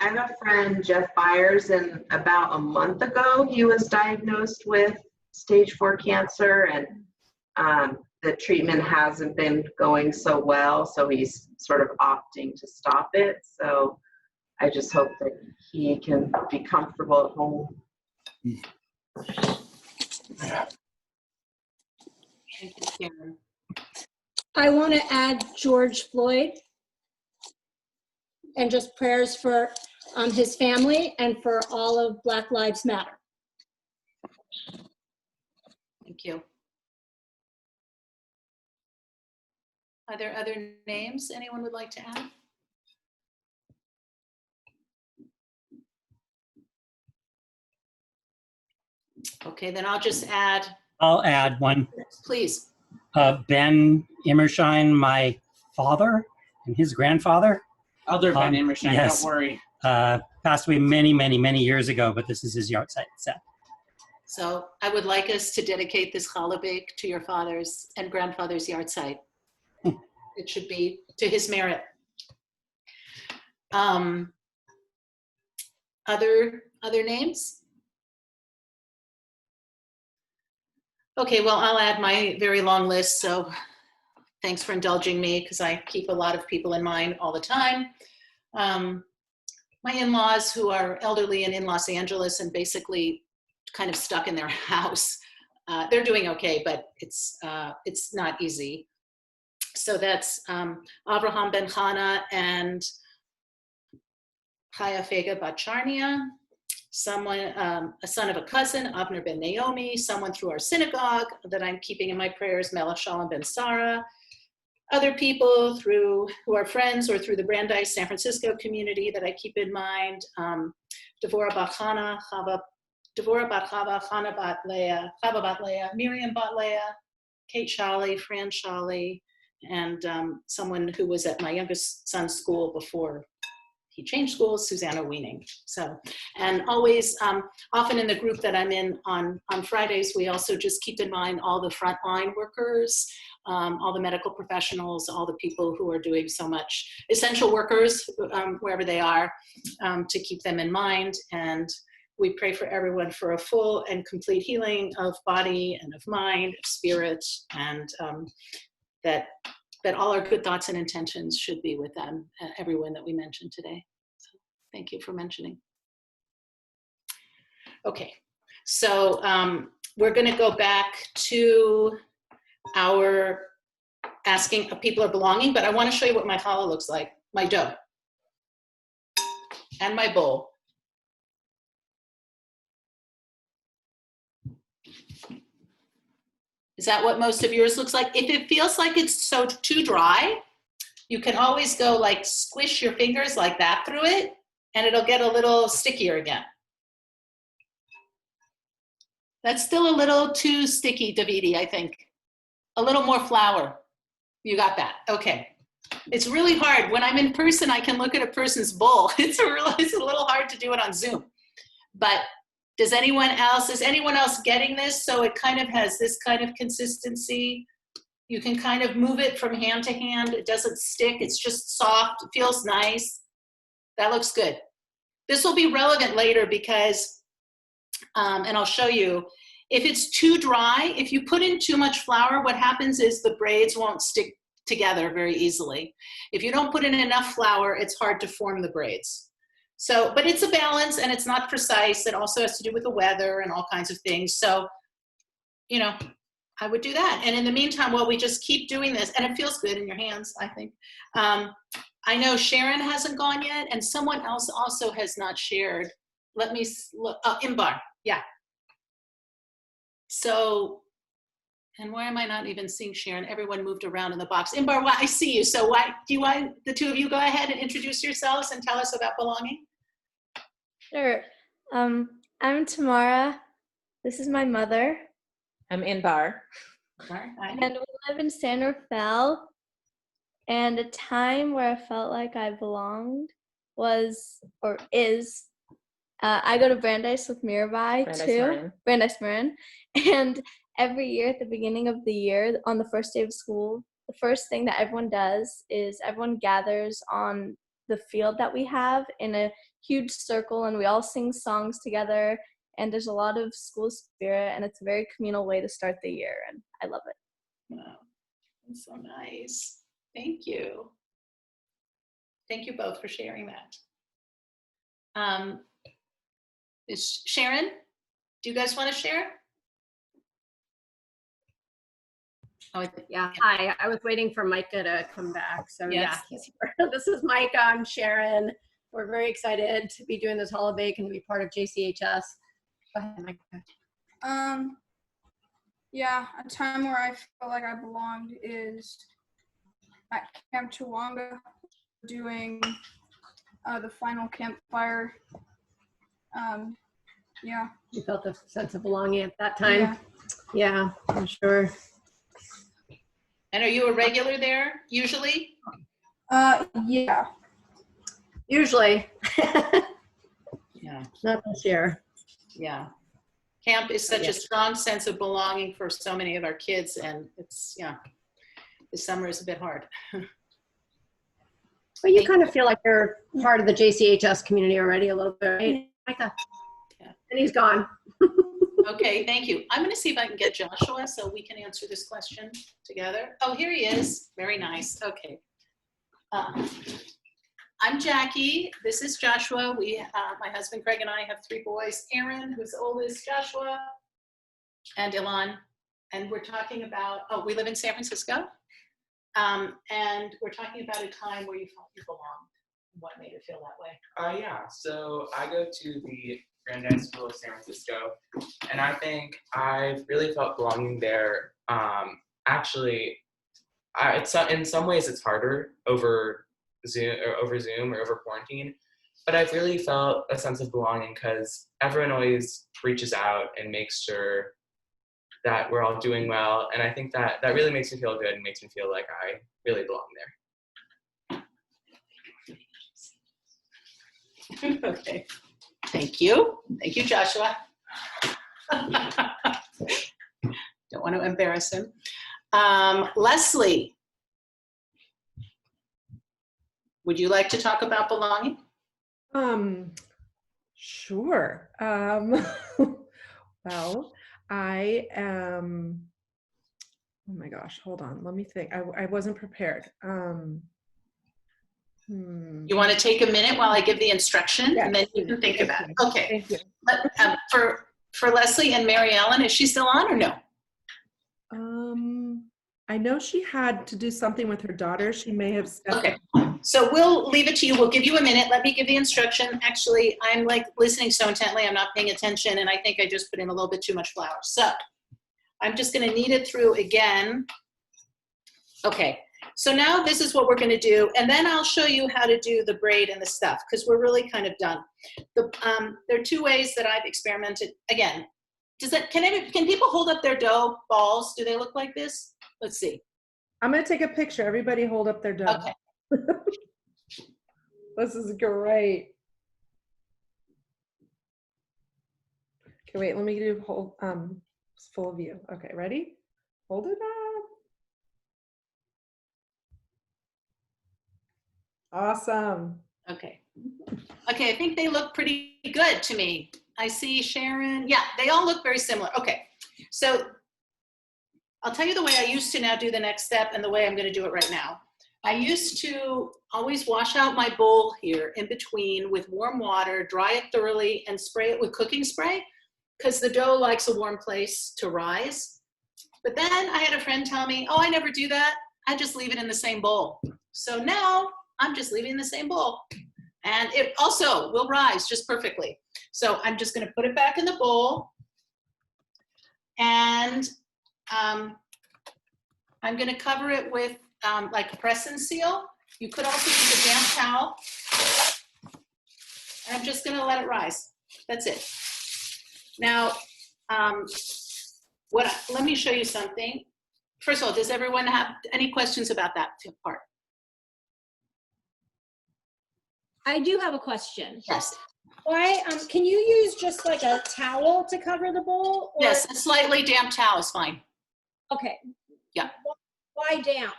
I have a friend, Jeff Byers, and about a month ago, he was diagnosed with stage 4 cancer, and the treatment hasn't been going so well, so he's sort of opting to stop it. So I just hope that he can be comfortable at home. Thank you, Karen. I want to add George Floyd and just prayers for his family and for all of Black Lives Matter. Thank you. Are there other names anyone would like to add? Okay, then I'll just add. I'll add one. Please. Ben Immershine, my father and his grandfather. Elder Ben Immershine, yes, don't worry. Passed away many, many, many years ago, but this is his yard site set. So I would like us to dedicate this Challah Bake to your father's and grandfather's yard site. It should be to his merit. Other names? Okay, well, I'll add my very long list, so thanks for indulging me because I keep a lot of people in mind all the time. My in-laws who are elderly and in Los Angeles and basically kind of stuck in their house. They're doing okay, but it's not easy. So that's Avraham Ben Chana and Chaya Fega Bat Charnia, someone, a son of a cousin, Avner Ben Naomi, someone through our synagogue that I'm keeping in my prayers, Melech Shalom Ben Sarah, other people who are friends or through the Brandeis San Francisco community that I keep in mind, Devorah Bat Chana, Devorah Bat Chava, Chana Bat Leah, Chava Bat Leah, Miriam Bat Leah, Kate Shally, Fran Shally, and someone who was at my youngest son's school before he changed schools, Susanna Weening. So, and always, often in the group that I'm in on Fridays, we also just keep in mind all the frontline workers, all the medical professionals, all the people who are doing so much, essential workers, wherever they are, to keep them in mind. And we pray for everyone for a full and complete healing of body and of mind, of spirit, and that all our good thoughts and intentions should be with them, everyone that we mentioned today. So thank you for mentioning. Okay, so we're gonna go back to our asking if people are belonging, but I wanna show you what my challah looks like, my dough, and my bowl. Is that what most of yours looks like? If it feels like it's so too dry, you can always go like squish your fingers like that through it and it'll get a little stickier again. That's still a little too sticky, Davidi, I think. A little more flour. You got that, okay. It's really hard. When I'm in person, I can look at a person's bowl. It's a little hard to do it on Zoom. But is anyone else getting this? So it kind of has this kind of consistency. You can kind of move it from hand to hand. It doesn't stick. It's just soft. It feels nice. That looks good. This will be relevant later because, and I'll show you, if it's too dry, if you put in too much flour, what happens is the braids won't stick together very easily. If you don't put in enough flour, it's hard to form the braids. So, but it's a balance and it's not precise. It also has to do with the weather and all kinds of things. So, you know, I would do that. And in the meantime, while we just keep doing this, and it feels good in your hands, I think. I know Sharon hasn't gone yet, and someone else also has not shared. Let me look, Imbar, yeah. So, and why am I not even seeing Sharon? Everyone moved around in the box. Imbar, I see you. So why, do you want the two of you go ahead and introduce yourselves and tell us about belonging? Sure. I'm Tamara. This is my mother. I'm Inbar. And we live in San Rafael. And a time where I felt like I belonged was, or is, I go to Brandeis with Mirabai too. Brandeis Marin. And every year at the beginning of the year, on the first day of school, the first thing that everyone does is everyone gathers on the field that we have in a huge circle, and we all sing songs together, and there's a lot of school spirit, and it's a very communal way to start the year, and I love it. Wow, that's so nice. Thank you. Thank you both for sharing that. Is Sharon, do you guys want to share? Oh, yeah. Hi. I was waiting for Micah to come back. So yes. Yeah, he's here. This is Micah. I'm Sharon. We're very excited to be doing this Challah Bake and to be part of JCHS. Go ahead, Micah. Yeah, a time where I felt like I belonged is at Camp Chawanga doing the final campfire. Yeah. You felt a sense of belonging at that time? Yeah, I'm sure. And are you a regular there usually? Yeah. Usually. Yeah. Not this year. Yeah. Camp is such Yeah. a strong sense of belonging for so many of our kids, and it's, yeah, this summer is a bit hard. But you kind of feel like you're part of the JCHS community already a little bit, right, Micah? Yeah. And he's gone. Okay, thank you. I'm going to see if I can get Joshua so we can answer this question together. Oh, here he is. Very nice. Okay. I'm Jackie. This is Joshua. My husband Craig and I have 3 boys. Aaron, who's the oldest, Joshua, and Ilan. And we're talking about, we live in San Francisco. And we're talking about a time where you felt you belonged. What made it feel that way? Yeah, so I go to the Brandeis School of San Francisco, and I think I've really felt belonging there. Actually, in some ways it's harder over Zoom or over quarantine, but I've really felt a sense of belonging because everyone always reaches out and makes sure that we're all doing well, and I think that really makes me feel good and makes me feel like I really belong there. Okay. Thank you. Thank you, Joshua. Don't want to embarrass him. Leslie, would you like to talk about belonging? Sure. Well, I am, oh my gosh, hold on. Let me think. I wasn't prepared. You want to take a minute while I give the instruction, and then you can think about it. Okay. But, for Leslie and Mary Ellen, is she still on or no? I know she had to do something with her daughter. She may have stepped. Okay. So we'll leave it to you. We'll give you a minute. Let me give the instruction. Actually, I'm like listening so intently, I'm not paying attention, and I think I just put in a little bit too much flour. So I'm just going to knead it through again. Okay. So now this is what we're going to do, and then I'll show you how to do the braid and the stuff, because we're really kind of done. There are 2 ways that I've experimented. Again, can people hold up their dough balls? Do they look like this? Let's see. I'm going to take a picture. Everybody hold up their dough. Okay. This is great. Okay, wait, let me do whole, full view. Okay, ready? Hold it up. Awesome. Okay. Okay, I think they look pretty good to me. I see Sharon. Yeah, they all look very similar. Okay, so I'll tell you the way I used to now do the next step and the way I'm going to do it right now. I used to always wash out my bowl here in between with warm water, dry it thoroughly, and spray it with cooking spray because the dough likes a warm place to rise. But then I had a friend tell me, oh, I never do that. I just leave it in the same bowl. So now I'm just leaving the same bowl. And it also will rise just perfectly. So I'm just going to put it back in the bowl. And I'm going to cover it with like a press and seal. You could also use a damp towel. And I'm just going to let it rise. That's it. Now, let me show you something. First of all, does everyone have any questions about that part? I do have a question. Yes. Why, can you use just like a towel to cover the bowl? Or? Yes, a slightly damp towel is fine. Okay. Yeah. Why damp?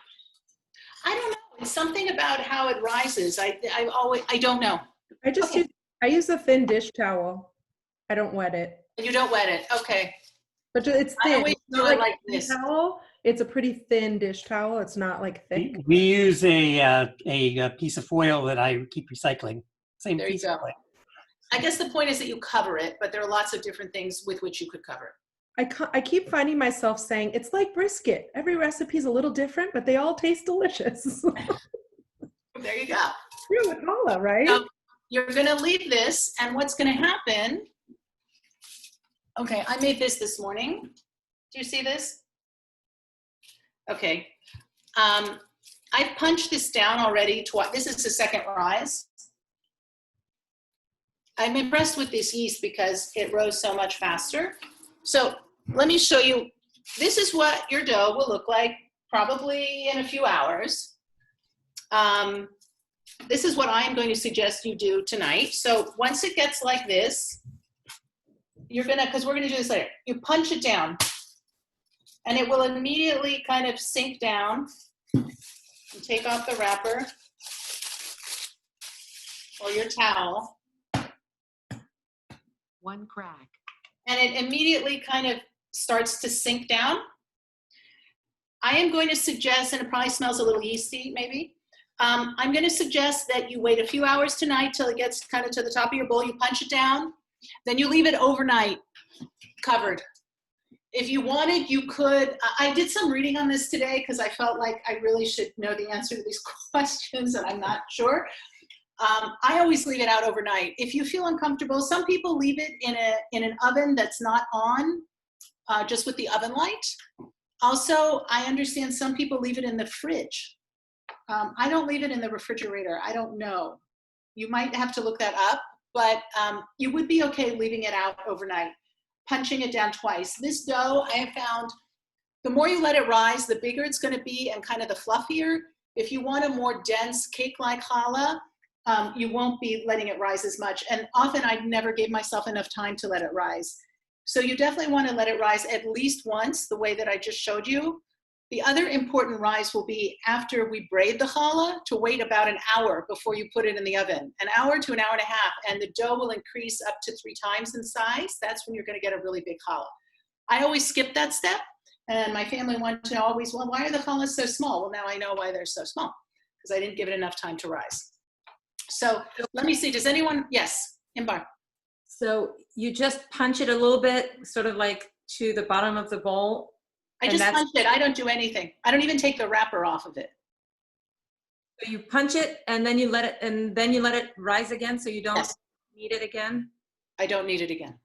I don't know. It's something about how it rises. I don't know. I use a thin dish towel. I don't wet it. You don't wet it. Okay. But it's thin. I always do it like this. Towel, it's a pretty thin dish towel. It's not like thick. We use a piece of foil that I keep recycling. Same There you piece go. of foil. I guess the point is that you cover it, but there are lots of different things with which you could cover it. I keep finding myself saying, it's like brisket. Every recipe is a little different, but they all taste delicious. There you go. True with challah, right? So you're going to leave this, and what's going to happen, okay, I made this morning. Do you see this? Okay. I've punched this down already twice. This is the second rise. I'm impressed with this yeast because it rose so much faster. So let me show you. This is what your dough will look like probably in a few hours. This is what I'm going to suggest you do tonight. So once it gets like this, you're gonna, because we're gonna do this later, you punch it down and it will immediately kind of sink down. You take off the wrapper or your towel. One crack. And it immediately kind of starts to sink down. I am going to suggest, and it probably smells a little yeasty maybe, I'm going to suggest that you wait a few hours tonight till it gets kind of to the top of your bowl. You punch it down, then you leave it overnight covered. If you wanted, you could, I did some reading on this today because I felt like I really should know the answer to these questions and I'm not sure. I always leave it out overnight. If you feel uncomfortable, some people leave it in an oven that's not on, just with the oven light. Also, I understand some people leave it in the fridge. I don't leave it in the refrigerator. I don't know. You might have to look that up, but you would be okay leaving it out overnight, punching it down twice. This dough, I have found, the more you let it rise, the bigger it's going to be and kind of the fluffier. If you want a more dense cake-like challah, you won't be letting it rise as much. And often I never gave myself enough time to let it rise. So you definitely want to let it rise at least once, the way that I just showed you. The other important rise will be after we braid the challah, to wait about an hour before you put it in the oven. An hour to an hour and a half, and the dough will increase up to 3 times in size. That's when you're going to get a really big challah. I always skip that step, and my family wanted to know always, well, why are the challahs so small? Well, now I know why they're so small, because I didn't give it enough time to rise. So let me see, does anyone, yes, Imbar. So you just punch it a little bit, sort of like to the bottom of the bowl. I just punch it, I don't do anything. I don't even take the wrapper off of it. So you punch it and then you let it, and then you let it rise again, so you don't knead it again? I don't knead it again.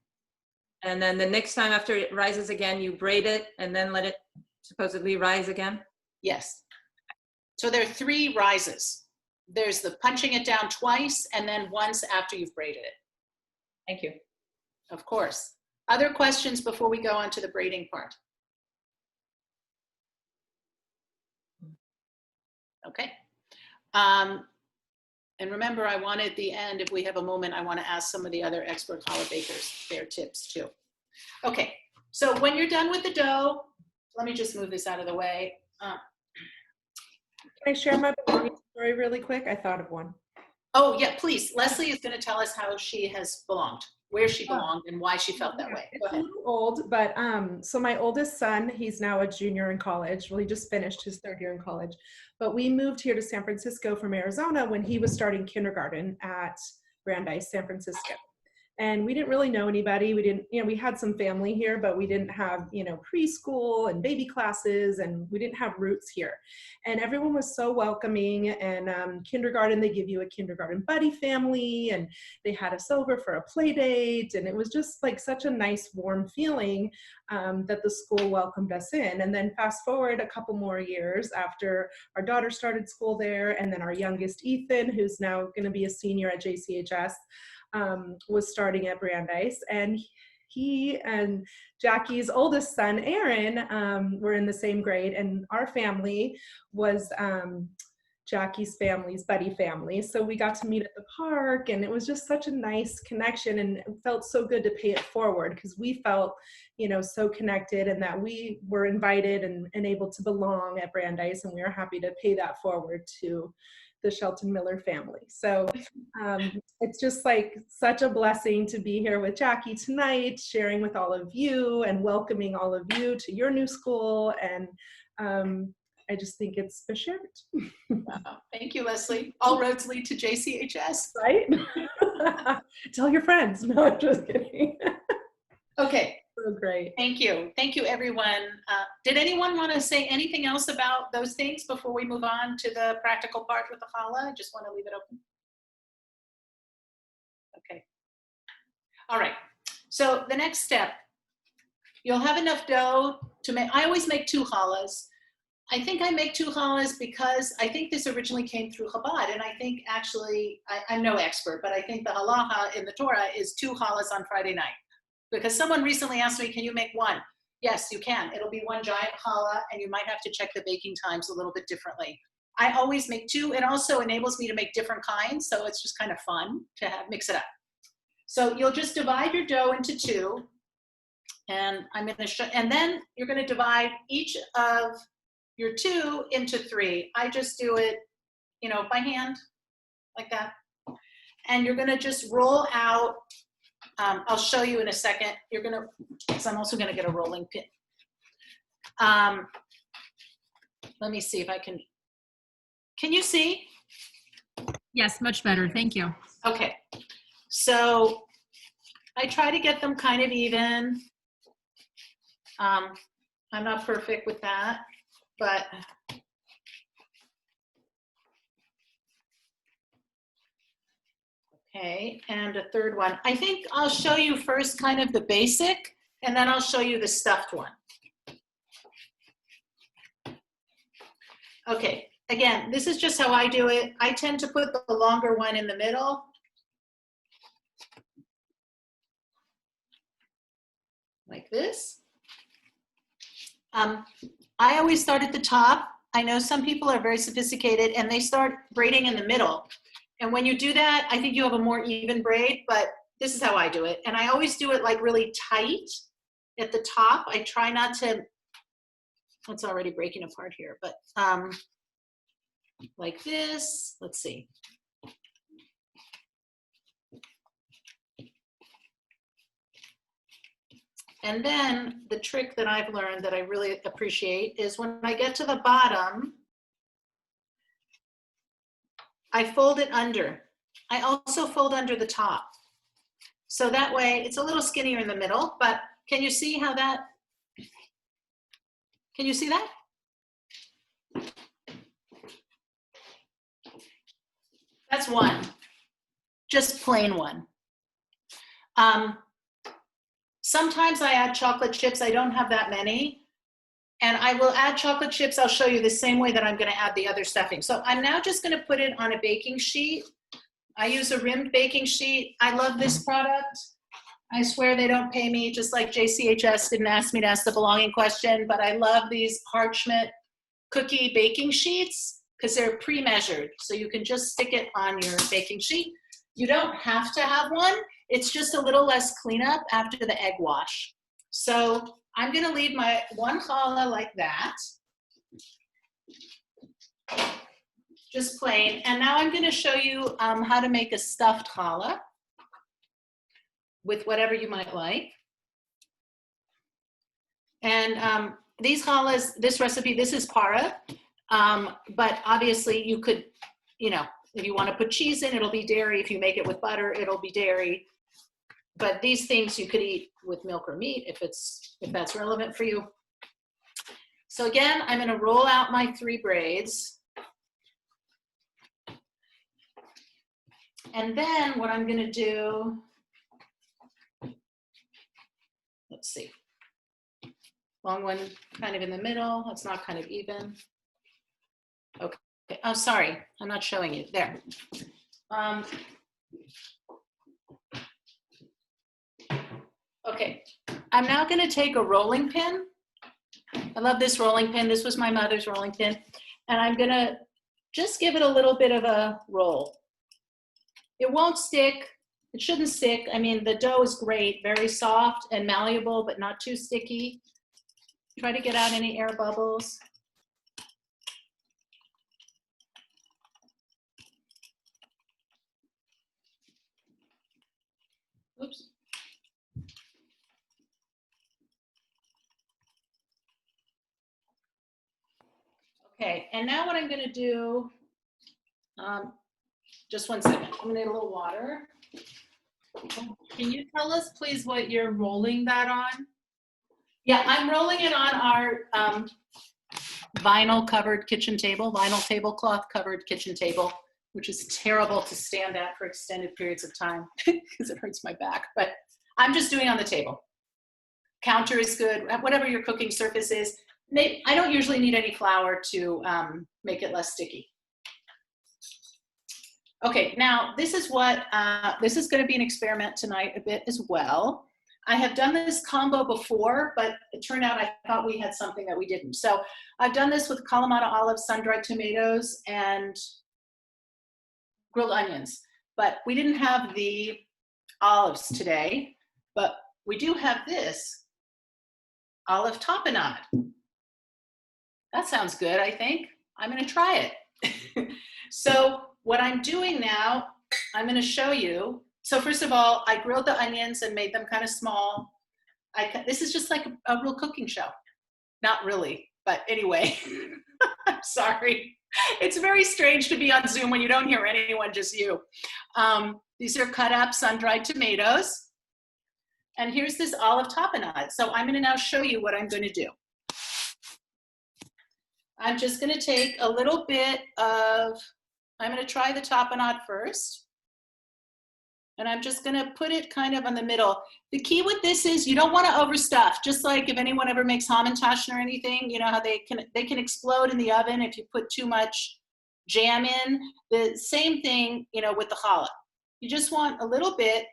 And then the next time after it rises again, you braid it and then let it supposedly rise again? Yes. So there are 3 rises. There's the punching it down twice and then once after you've braided it. Thank you. Of course. Other questions before we go on to the braiding part? Okay. And remember, I want at the end, if we have a moment, I want to ask some of the other expert challah bakers their tips too. Okay, so when you're done with the dough, let me just move this out of the way. Can I share my belonging story really quick? I thought of one. Oh yeah, please. Leslie is going to tell us how she has belonged, where she belonged, and why she felt that way. Go ahead. It's a little old, but so my oldest son, he's now a junior in college. Well, he just finished his 3rd year in college. But we moved here to San Francisco from Arizona when he was starting kindergarten at Brandeis, San Francisco. And we didn't really know anybody. We didn't, we had some family here, but we didn't have, preschool and baby classes, and we didn't have roots here. And everyone was so welcoming. And kindergarten, they give you a kindergarten buddy family, and they had us over for a play date. And it was just like such a nice, warm feeling that the school welcomed us in. And then fast forward a couple more years after our daughter started school there, and then our youngest, Ethan, who's now going to be a senior at JCHS, was starting at Brandeis, and he and Jackie's oldest son, Aaron, were in the same grade, and our family was Jackie's family's buddy family. So we got to meet at the park, and it was just such a nice connection, and it felt so good to pay it forward because we felt, so connected, and that we were invited and able to belong at Brandeis, and we were happy to pay that forward to the Shelton Miller family. So it's just like such a blessing to be here with Jackie tonight, sharing with all of you and welcoming all of you to your new school. And I just think it's a shirt. Wow. Thank you, Leslie. All roads lead to JCHS. Right? Tell your friends. No, I'm just kidding. Okay. So great. Thank you. Thank you, everyone. Did anyone want to say anything else about those things before we move on to the practical part with the challah? I just want to leave it open. Okay. All right. So the next step, you'll have enough dough to make, I always make 2 challahs. I think I make 2 challahs because I think this originally came through Chabad, and I think actually, I'm no expert, but I think the halacha in the Torah is 2 challahs on Friday night. Because someone recently asked me, can you make 1? Yes, you can. It'll be 1 giant challah, and you might have to check the baking times a little bit differently. I always make 2. It also enables me to make different kinds, so it's just kind of fun to mix it up. So you'll just divide your dough into 2, and I'm going to show, and then you're going to divide each of your 2 into 3. I just do it, you know, by hand, like that. And you're going to just roll out. I'll show you in a second. You're going to, because I'm also going to get a rolling pin. Let me see if I can you see? Yes, much better. Thank you. Okay. So I try to get them kind of even. I'm not perfect with that, but okay, and a third one. I think I'll show you first kind of the basic, and then I'll show you the stuffed one. Okay, again, this is just how I do it. I tend to put the longer one in the middle. Like this. I always start at the top. I know some people are very sophisticated and they start braiding in the middle. And when you do that, I think you have a more even braid, but this is how I do it. And I always do it like really tight at the top. I try not to, it's already breaking apart here, but like this, let's see. And then the trick that I've learned that I really appreciate is when I get to the bottom, I fold it under. I also fold under the top. So that way it's a little skinnier in the middle, but can you see how that, can you see that? That's one, just plain one. Sometimes I add chocolate chips. I don't have that many. And I will add chocolate chips. I'll show you the same way that I'm going to add the other stuffing. So I'm now just going to put it on a baking sheet. I use a rimmed baking sheet. I love this product. I swear they don't pay me, just like JCHS didn't ask me to ask the belonging question, but I love these parchment cookie baking sheets because they're pre-measured. So you can just stick it on your baking sheet. You don't have to have one. It's just a little less cleanup after the egg wash. So I'm gonna leave my 1 challah like that. Just plain. And now I'm gonna show you how to make a stuffed challah with whatever you might like. And these challahs, this recipe, this is para, but obviously you could, you know, if you want to put cheese in, it'll be dairy. If you make it with butter, it'll be dairy. But these things you could eat with milk or meat if that's relevant for you. So again, I'm going to roll out my 3 braids. And then what I'm going to do, let's see, long one kind of in the middle. That's not kind of even. Okay. Oh, sorry, I'm not showing you. There. Okay, I'm now going to take a rolling pin. I love this rolling pin. This was my mother's rolling pin. And I'm going to just give it a little bit of a roll. It won't stick. It shouldn't stick. I mean, the dough is great, very soft and malleable, but not too sticky. Try to get out any air bubbles. Oops. Okay, and now what I'm going to do, just 1 second. I'm going to need a little water. Can you tell us, please, what you're rolling that on? Yeah, I'm rolling it on our vinyl covered kitchen table, vinyl tablecloth covered kitchen table, which is terrible to stand at for extended periods of time because it hurts my back, but I'm just doing it on the table. Counter is good, whatever your cooking surface is. Maybe, I don't usually need any flour to make it less sticky. Okay, now this is what, this is going to be an experiment tonight a bit as well. I have done this combo before, but it turned out I thought we had something that we didn't. So I've done this with Kalamata olives, sun-dried tomatoes, and grilled onions. But we didn't have the olives today, but we do have this olive tapenade. That sounds good, I think. I'm going to try it. So what I'm doing now, I'm going to show you. So first of all, I grilled the onions and made them kind of small. This is just like a real cooking show. Not really, but anyway, I'm sorry. It's very strange to be on Zoom when you don't hear anyone, just you. These are cut up sun-dried tomatoes. And here's this olive tapenade. So I'm going to now show you what I'm going to do. I'm just going to take a little bit of, I'm going to try the tapenade first. And I'm just going to put it kind of in the middle. The key with this is you don't want to overstuff. Just like if anyone ever makes hamantaschen or anything, you know how they can explode in the oven if you put too much jam in. The same thing, you know, with the challah. You just want a little bit.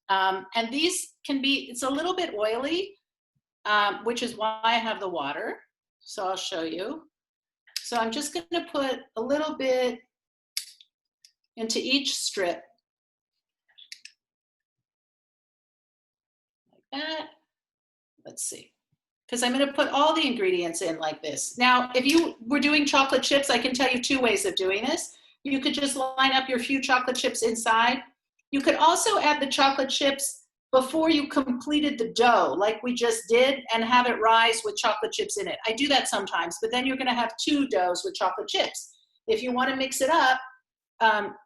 And these can be, it's a little bit oily, which is why I have the water. So I'll show you. So I'm just going to put a little bit into each strip. That. Let's see, because I'm going to put all the ingredients in like this. Now, if you were doing chocolate chips, I can tell you 2 ways of doing this. You could just line up your few chocolate chips inside. You could also add the chocolate chips before you completed the dough, like we just did, and have it rise with chocolate chips in it. I do that sometimes, but then you're going to have 2 doughs with chocolate chips. If you want to mix it up,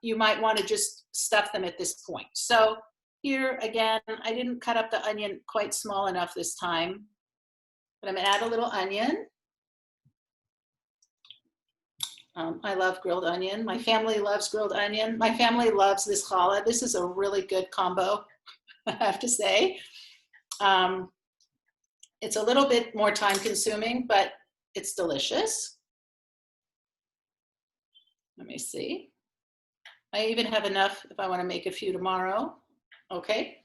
you might want to just stuff them at this point. So here, again, I didn't cut up the onion quite small enough this time, but I'm going to add a little onion. I love grilled onion. My family loves grilled onion. My family loves this challah. This is a really good combo, I have to say. It's a little bit more time consuming, but it's delicious. Let me see. I even have enough if I want to make a few tomorrow. Okay,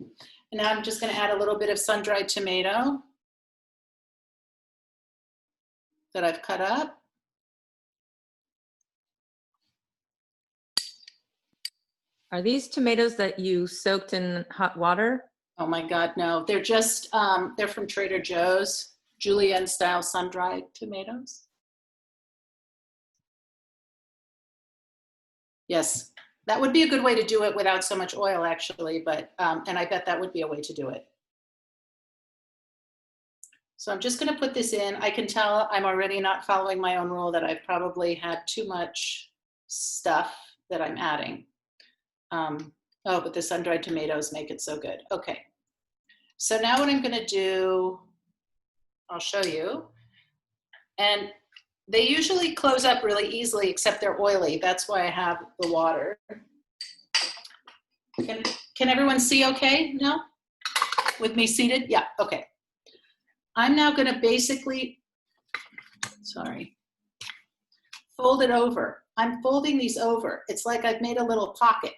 and now I'm just going to add a little bit of sun-dried tomato that I've cut up. Are these tomatoes that you soaked in hot water? Oh my God, no. They're just, they're from Trader Joe's, julienne style sun-dried tomatoes. Yes, that would be a good way to do it without so much oil actually, but, and I bet that would be a way to do it. So I'm just gonna put this in. I can tell I'm already not following my own rule that I've probably had too much stuff that I'm adding. Oh, but the sun-dried tomatoes make it so good. Okay, so now what I'm gonna do, I'll show you. And they usually close up really easily, except they're oily. That's why I have the water. Can everyone see okay now? With me seated? Yeah, okay. I'm now gonna basically, sorry, fold it over. I'm folding these over. It's like I've made a little pocket.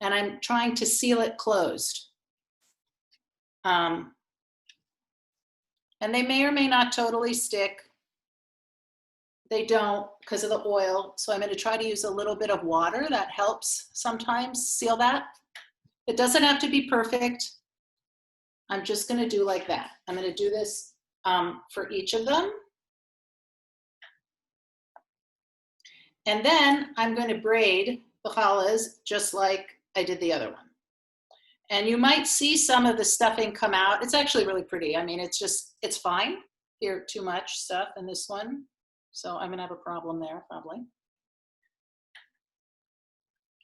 And I'm trying to seal it closed. And they may or may not totally stick. They don't because of the oil. So I'm going to try to use a little bit of water. That helps sometimes seal that. It doesn't have to be perfect. I'm just going to do like that. I'm going to do this for each of them. And then I'm going to braid the challahs just like I did the other one. And you might see some of the stuffing come out. It's actually really pretty. I mean, it's just, it's fine. Here, too much stuff in this one. So I'm gonna have a problem there, probably.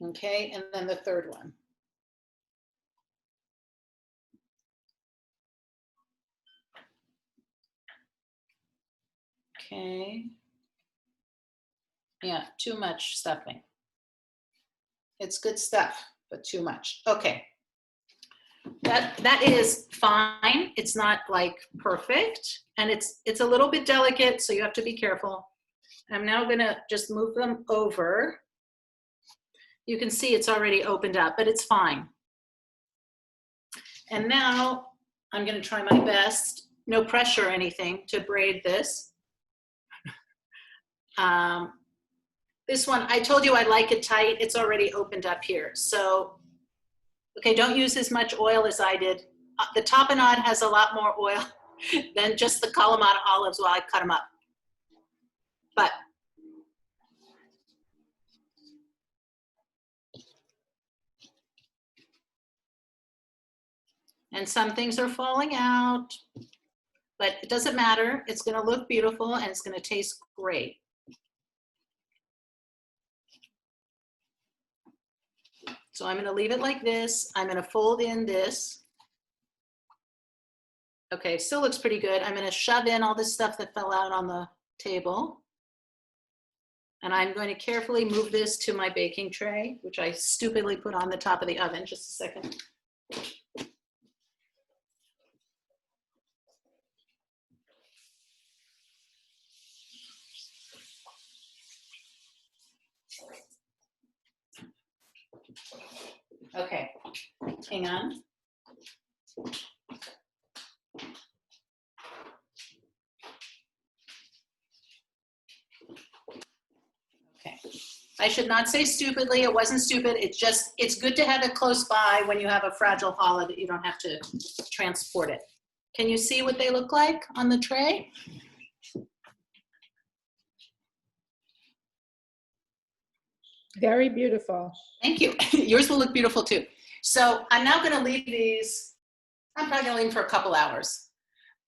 Okay, and then the third one. Okay. Yeah, too much stuffing. It's good stuff, but too much. Okay. That is fine. It's not like perfect, and it's a little bit delicate, so you have to be careful. I'm now gonna just move them over. You can see it's already opened up, but it's fine. And now I'm gonna try my best, no pressure or anything, to braid this. This one, I told you I like it tight. It's already opened up here. So, okay, don't use as much oil as I did. The tapenade has a lot more oil than just the Kalamata olives while I cut them up. But and some things are falling out, but it doesn't matter. It's gonna look beautiful and it's gonna taste great. So I'm gonna leave it like this. I'm gonna fold in this. Okay, still looks pretty good. I'm gonna shove in all this stuff that fell out on the table. And I'm going to carefully move this to my baking tray, which I stupidly put on the top of the oven. Just a second. Okay, hang on. Okay, I should not say stupidly. It wasn't stupid. It's good to have it close by when you have a fragile challah that you don't have to transport it. Can you see what they look like on the tray? Very beautiful. Thank you. Yours will look beautiful too. So I'm now going to leave these. I'm probably going to leave them for a couple hours.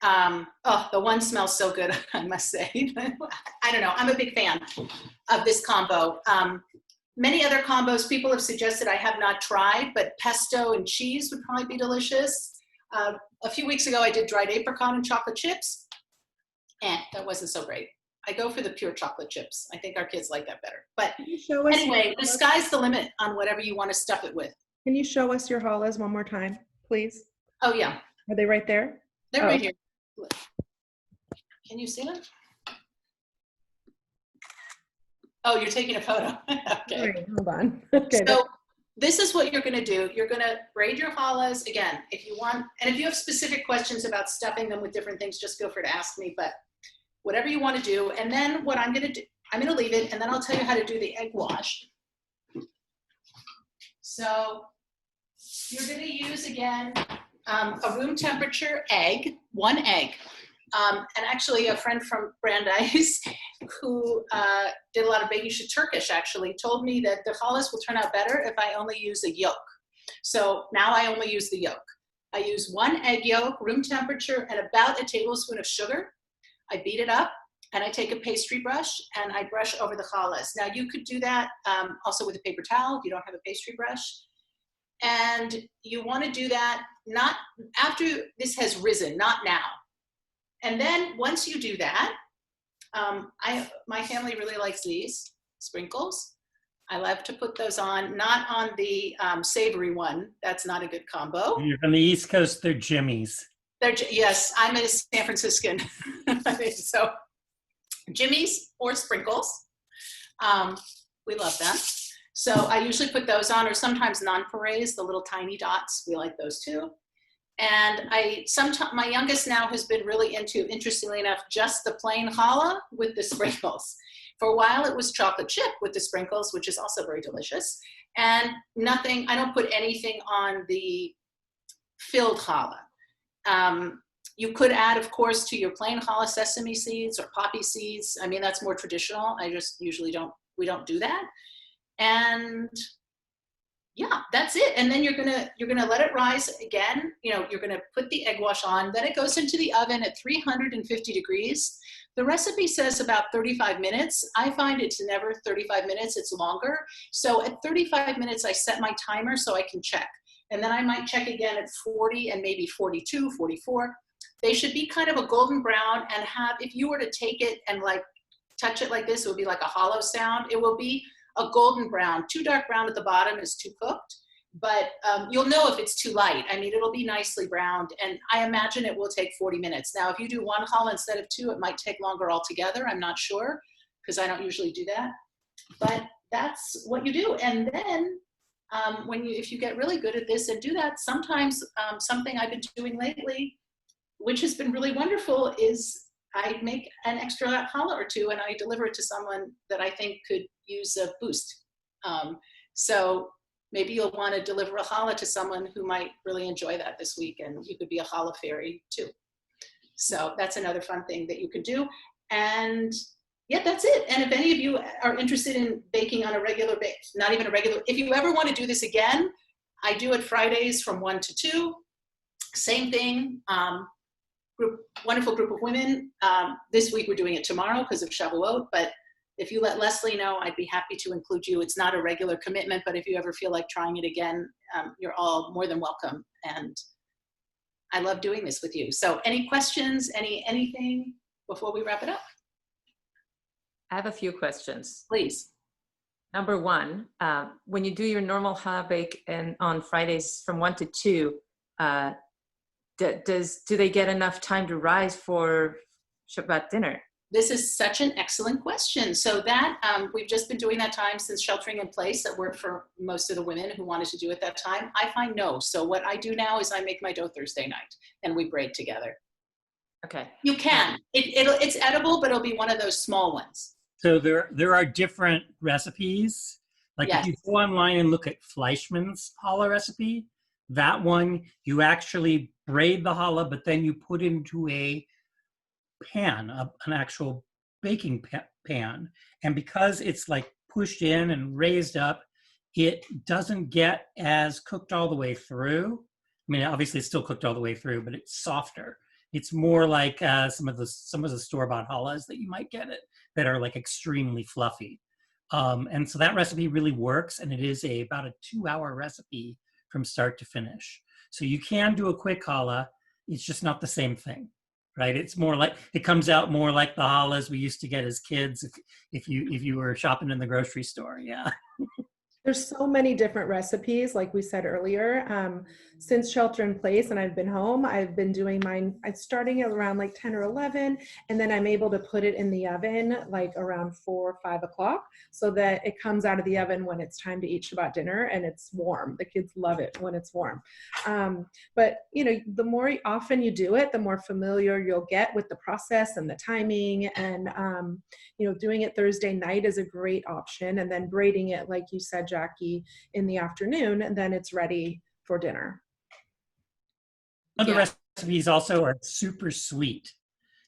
Oh, the one smells so good, I must say. I don't know. I'm a big fan of this combo. Many other combos people have suggested I have not tried, but pesto and cheese would probably be delicious. A few weeks ago, I did dried apricot and chocolate chips, and that wasn't so great. I go for the pure chocolate chips. I think our kids like that better. But anyway, the sky's the limit on whatever you want to stuff it with. Can you show us your challahs one more time, please? Oh, yeah. Are they right there? They're right here. Can you see them? Oh, you're taking a photo. Okay. Right, hold on. Okay. So this is what you're going to do. You're going to braid your challahs again, if you want. And if you have specific questions about stuffing them with different things, just feel free to ask me. But whatever you want to do. And then what I'm going to do, I'm going to leave it, and then I'll tell you how to do the egg wash. So you're going to use, again, a room temperature egg, one egg. And actually a friend from Brandeis who did a lot of baking, she's Turkish actually, told me that the challahs will turn out better if I only use a yolk. So now I only use the yolk. I use one egg yolk, room temperature, and about a tablespoon of sugar. I beat it up, and I take a pastry brush and I brush over the challahs. Now you could do that also with a paper towel if you don't have a pastry brush. And you want to do that not after this has risen, not now. And then once you do that, my family really likes these sprinkles. I love to put those on, not on the savory one. That's not a good combo. You're from the East Coast, they're Jimmy's. Yes, I'm a San Franciscan. So Jimmy's or sprinkles. We love them. So I usually put those on, or sometimes nonpareils, the little tiny dots. We like those too. And my youngest now has been really into, interestingly enough, just the plain challah with the sprinkles. For a while it was chocolate chip with the sprinkles, which is also very delicious. And nothing, I don't put anything on the filled challah. You could add, of course, to your plain challah sesame seeds or poppy seeds. I mean, that's more traditional. I just usually we don't do that. And yeah, that's it. And then you're gonna let it rise again. You know, you're gonna put the egg wash on. Then it goes into the oven at 350 degrees. The recipe says about 35 minutes. I find it's never 35 minutes, it's longer. So at 35 minutes, I set my timer so I can check. And then I might check again at 40 and maybe 42, 44. They should be kind of a golden brown and have, if you were to take it and like touch it like this, it would be like a hollow sound. It will be a golden brown. Too dark brown at the bottom is too cooked. but you'll know if it's too light. I mean, it'll be nicely browned, and I imagine it will take 40 minutes. Now, if you do one challah instead of two, it might take longer altogether. I'm not sure, because I don't usually do that. But that's what you do. And then if you get really good at this and do that, sometimes something I've been doing lately, which has been really wonderful, is I make an extra challah or two and I deliver it to someone that I think could use a boost. So maybe you'll want to deliver a challah to someone who might really enjoy that this week, and you could be a challah fairy too. So that's another fun thing that you could do. And yeah, that's it. And if any of you are interested in baking on a regular base, not even a regular, if you ever want to do this again, I do it Fridays from 1 to 2. Same thing, wonderful group of women. This week we're doing it tomorrow because of Shavuot, but if you let Leslie know, I'd be happy to include you. It's not a regular commitment, but if you ever feel like trying it again, you're all more than welcome. And I love doing this with you. So any questions, anything before we wrap it up? I have a few questions. Please. Number one, when you do your normal challah bake and on Fridays from 1 to 2, do they get enough time to rise for Shabbat dinner? This is such an excellent question. So that we've just been doing that time since sheltering in place. That worked for most of the women who wanted to do it that time. I find no. So what I do now is I make my dough Thursday night and we braid together. Okay. You can. It's edible, but it'll be one of those small ones. So there are different recipes. Like Yes. if you go online and look at Fleischmann's challah recipe, that one you actually braid the challah, but then you put into a pan, an actual baking pan. And because it's like pushed in and raised up, it doesn't get as cooked all the way through. I mean, obviously it's still cooked all the way through, but it's softer. It's more like some of the store-bought challahs that you might get it that are like extremely fluffy. And so that recipe really works, and it is about a 2-hour recipe from start to finish. So you can do a quick challah. It's just not the same thing, right? It's more like, it comes out more like the challahs we used to get as kids if you were shopping in the grocery store. Yeah. There's so many different recipes, like we said earlier. Since shelter in place and I've been home, I've been doing mine, I'm starting at around like 10 or 11, and then I'm able to put it in the oven like around 4 or 5 o'clock so that it comes out of the oven when it's time to eat Shabbat dinner and it's warm. The kids love it when it's warm. But you know, the more often you do it, the more familiar you'll get with the process and the timing. And you know, doing it Thursday night is a great option, and then braiding it, like you said, Jackie, in the afternoon, and then it's ready for dinner. Other recipes also are super sweet.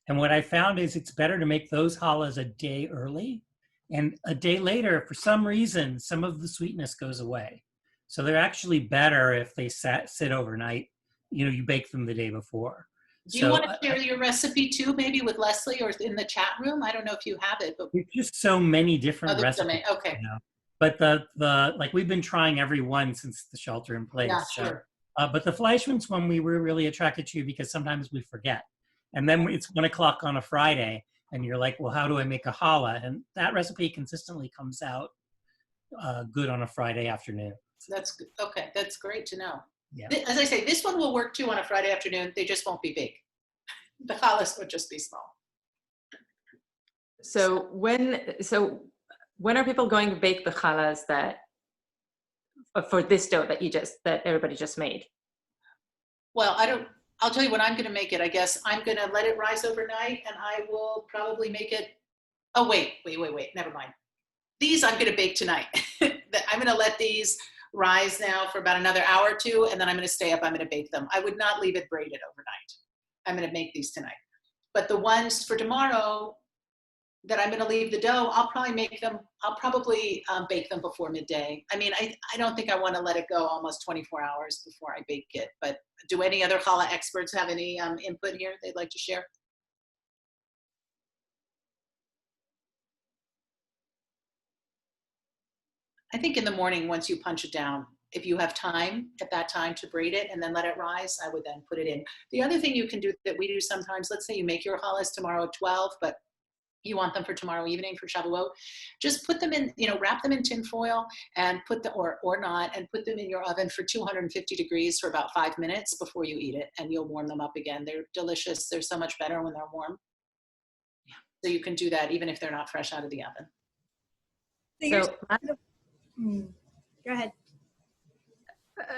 And what I found is it's better to make those challahs a day early, and a day later, for some reason, some of the sweetness goes away. So they're actually better if they sit overnight. You know, you bake them the day before. Do you want to share your recipe too, maybe with Leslie or in the chat room? I don't know if you have it, but there's just so many different recipes. Okay. You know? But the like we've been trying every one since the shelter in place. Yeah, sure. But the Fleischmann's one we were really attracted to because sometimes we forget. And then it's 1 o'clock on a Friday and you're like, well, how do I make a challah? And that recipe consistently comes out good on a Friday afternoon. That's good. Okay, that's great to know. Yeah. As I say, this one will work too on a Friday afternoon. They just won't be big. The challahs would just be small. So when are people going to bake the challahs that for this dough that everybody just made? Well, I'll tell you what I'm going to make it. I guess I'm going to let it rise overnight, and I will probably make it. Oh, wait. Never mind. These I'm going to bake tonight. I'm going to let these rise now for about another hour or two, and then I'm going to stay up. I'm going to bake them. I would not leave it braided overnight. I'm going to make these tonight. But the ones for tomorrow that I'm going to leave the dough, I'll probably bake them before midday. I mean, I don't think I want to let it go almost 24 hours before I bake it. But do any other challah experts have any input here they'd like to share? I think in the morning, once you punch it down, if you have time at that time to braid it and then let it rise, I would then put it in. The other thing you can do that we do sometimes, let's say you make your challahs tomorrow at 12, but you want them for tomorrow evening for Shavuot, just put them in, wrap them in tin foil and put them, or not, and put them in your oven for 250 degrees for about 5 minutes before you eat it, and you'll warm them up again. They're delicious. They're so much better when they're warm. So you can do that even if they're not fresh out of the oven. Go ahead.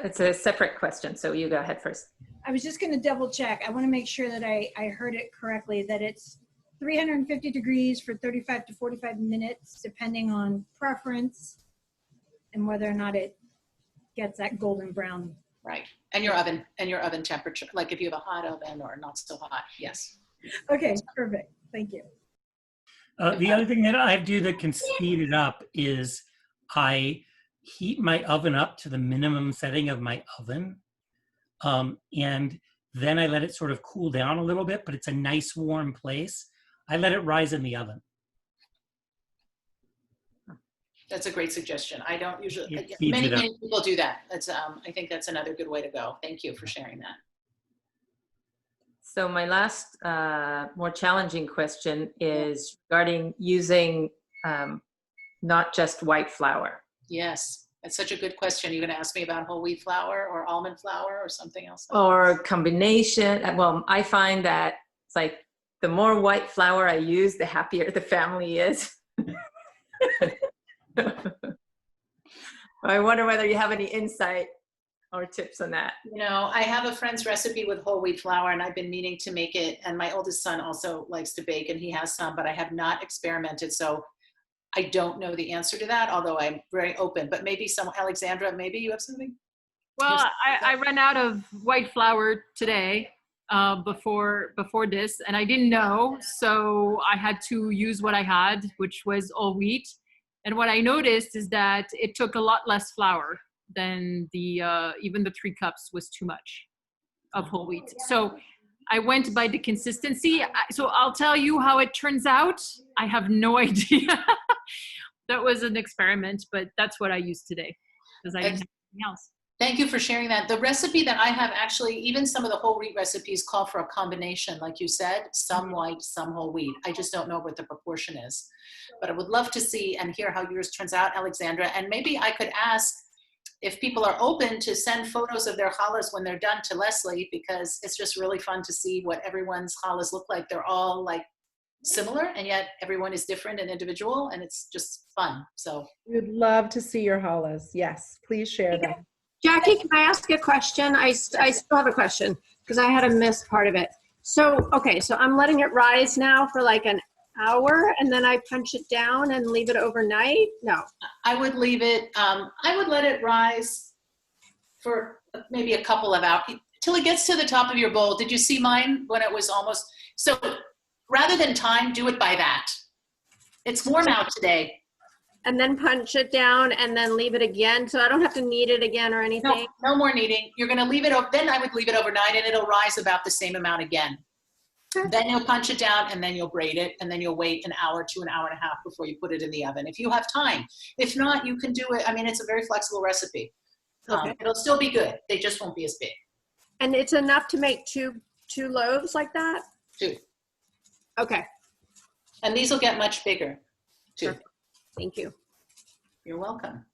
It's a separate question, so you go ahead first. I was just going to double check. I want to make sure that I heard it correctly, that it's 350 degrees for 35 to 45 minutes, depending on preference and whether or not it gets that golden brown. Right. And your oven temperature, like if you have a hot oven or not so hot. Yes. Okay, perfect. Thank you. The other thing that I do that can speed it up is I heat my oven up to the minimum setting of my oven. And then I let it sort of cool down a little bit, but it's a nice warm place. I let it rise in the oven. That's a great suggestion. I don't usually, It speeds many it up. people do that. That's, I think that's another good way to go. Thank you for sharing that. So my last, more challenging question is regarding using not just white flour. Yes, that's such a good question. You're going to ask me about whole wheat flour or almond flour or something else? Or combination. Well, I find that it's like the more white flour I use, the happier the family is. I wonder whether you have any insight or tips on that. I have a friend's recipe with whole wheat flour, and I've been meaning to make it. And my oldest son also likes to bake, and he has some, but I have not experimented. So I don't know the answer to that, although I'm very open. But maybe Alexandra, maybe you have something? Well, I ran out of white flour today before this, and I didn't know, so I had to use what I had, which was all wheat. And what I noticed is that it took a lot less flour than even the 3 cups was too much of whole wheat. So I went by the consistency. So I'll tell you how it turns out. I have no idea. That was an experiment, but that's what I used today because I didn't have anything else. Thank you for sharing that. The recipe that I have, actually, even some of the whole wheat recipes call for a combination, like you said, some white, some whole wheat. I just don't know what the proportion is. But I would love to see and hear how yours turns out, Alexandra. And maybe I could ask if people are open to send photos of their challahs when they're done to Leslie, because it's just really fun to see what everyone's challahs look like. They're all like similar, and yet everyone is different and individual, and it's just fun. So we'd love to see your challahs. Yes, please share them. Jackie, can I ask a question? I still have a question because I had to miss part of it. So, okay, so I'm letting it rise now for like an hour, and then I punch it down and leave it overnight? No. I would leave it, I would let it rise for maybe a couple of hours till it gets to the top of your bowl. Did you see mine when it was almost, so rather than time, do it by that. It's warm out today. And then punch it down and then leave it again. So I don't have to knead it again or anything. No more kneading. You're going to leave it, then I would leave it overnight and it'll rise about the same amount again. Then you'll punch it down and then you'll braid it, and then you'll wait an hour to an hour and a half before you put it in the oven, if you have time. If not, you can do it. I mean, it's a very flexible recipe. Okay. It'll still be good. They just won't be as big. And it's enough to make two loaves like that? 2. Okay. And these will get much bigger too. Perfect. Thank you. You're welcome.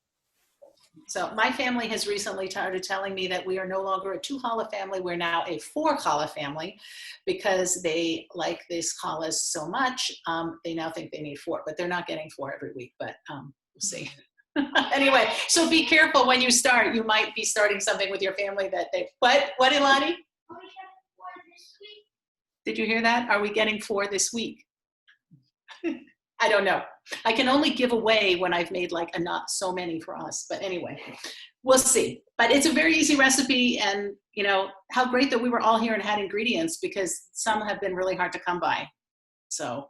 So my family has recently started telling me that we are no longer a 2 challah family. We're now a 4 challah family because they like this challahs so much. They now think they need 4, but they're not getting 4 every week, but we'll see. Anyway, so be careful when you start. You might be starting something with your family that they, what Ilani? Did you hear that? Are we getting 4 this week? I don't know. I can only give away when I've made like not so many for us. But anyway, we'll see. But it's a very easy recipe, and you know how great that we were all here and had ingredients, because some have been really hard to come by. So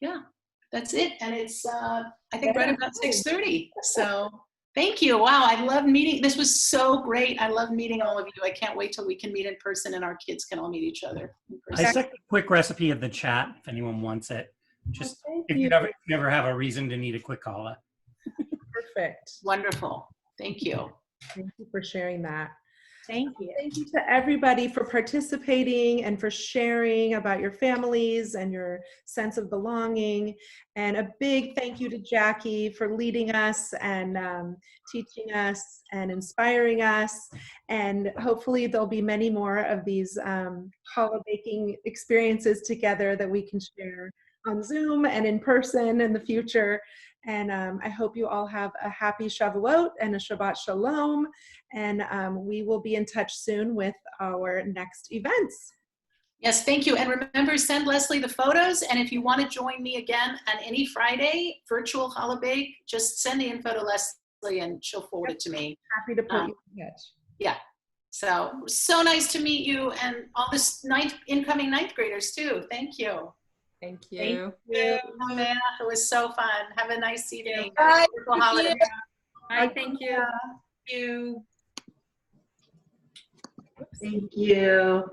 yeah, that's it. And it's I think right about 6:30. So thank you. Wow, I love meeting. This was so great. I love meeting all of you. I can't wait till we can meet in person and our kids can all meet each other in person. I stuck a quick recipe of the chat if anyone wants it. Just if you ever have a reason to need a quick challah. Perfect. Wonderful. Thank you. Thank you for sharing that. Thank you. Thank you to everybody for participating and for sharing about your families and your sense of belonging. And a big thank you to Jackie for leading us and teaching us and inspiring us. And hopefully there'll be many more of these challah baking experiences together that we can share on Zoom and in person in the future. And I hope you all have a happy Shavuot and a Shabbat Shalom. And we will be in touch soon with our next events. Yes, thank you. And remember, send Leslie the photos. And if you want to join me again on any Friday, virtual Challah Bake, just send the info to Leslie and she'll forward it to me. Happy to put you in touch. Yeah. So nice to meet you and all this incoming ninth graders too. Thank you. Thank you. It was so fun. Have a nice evening. Bye. Wonderful holiday. Bye, thank you. Thank you. Thank you.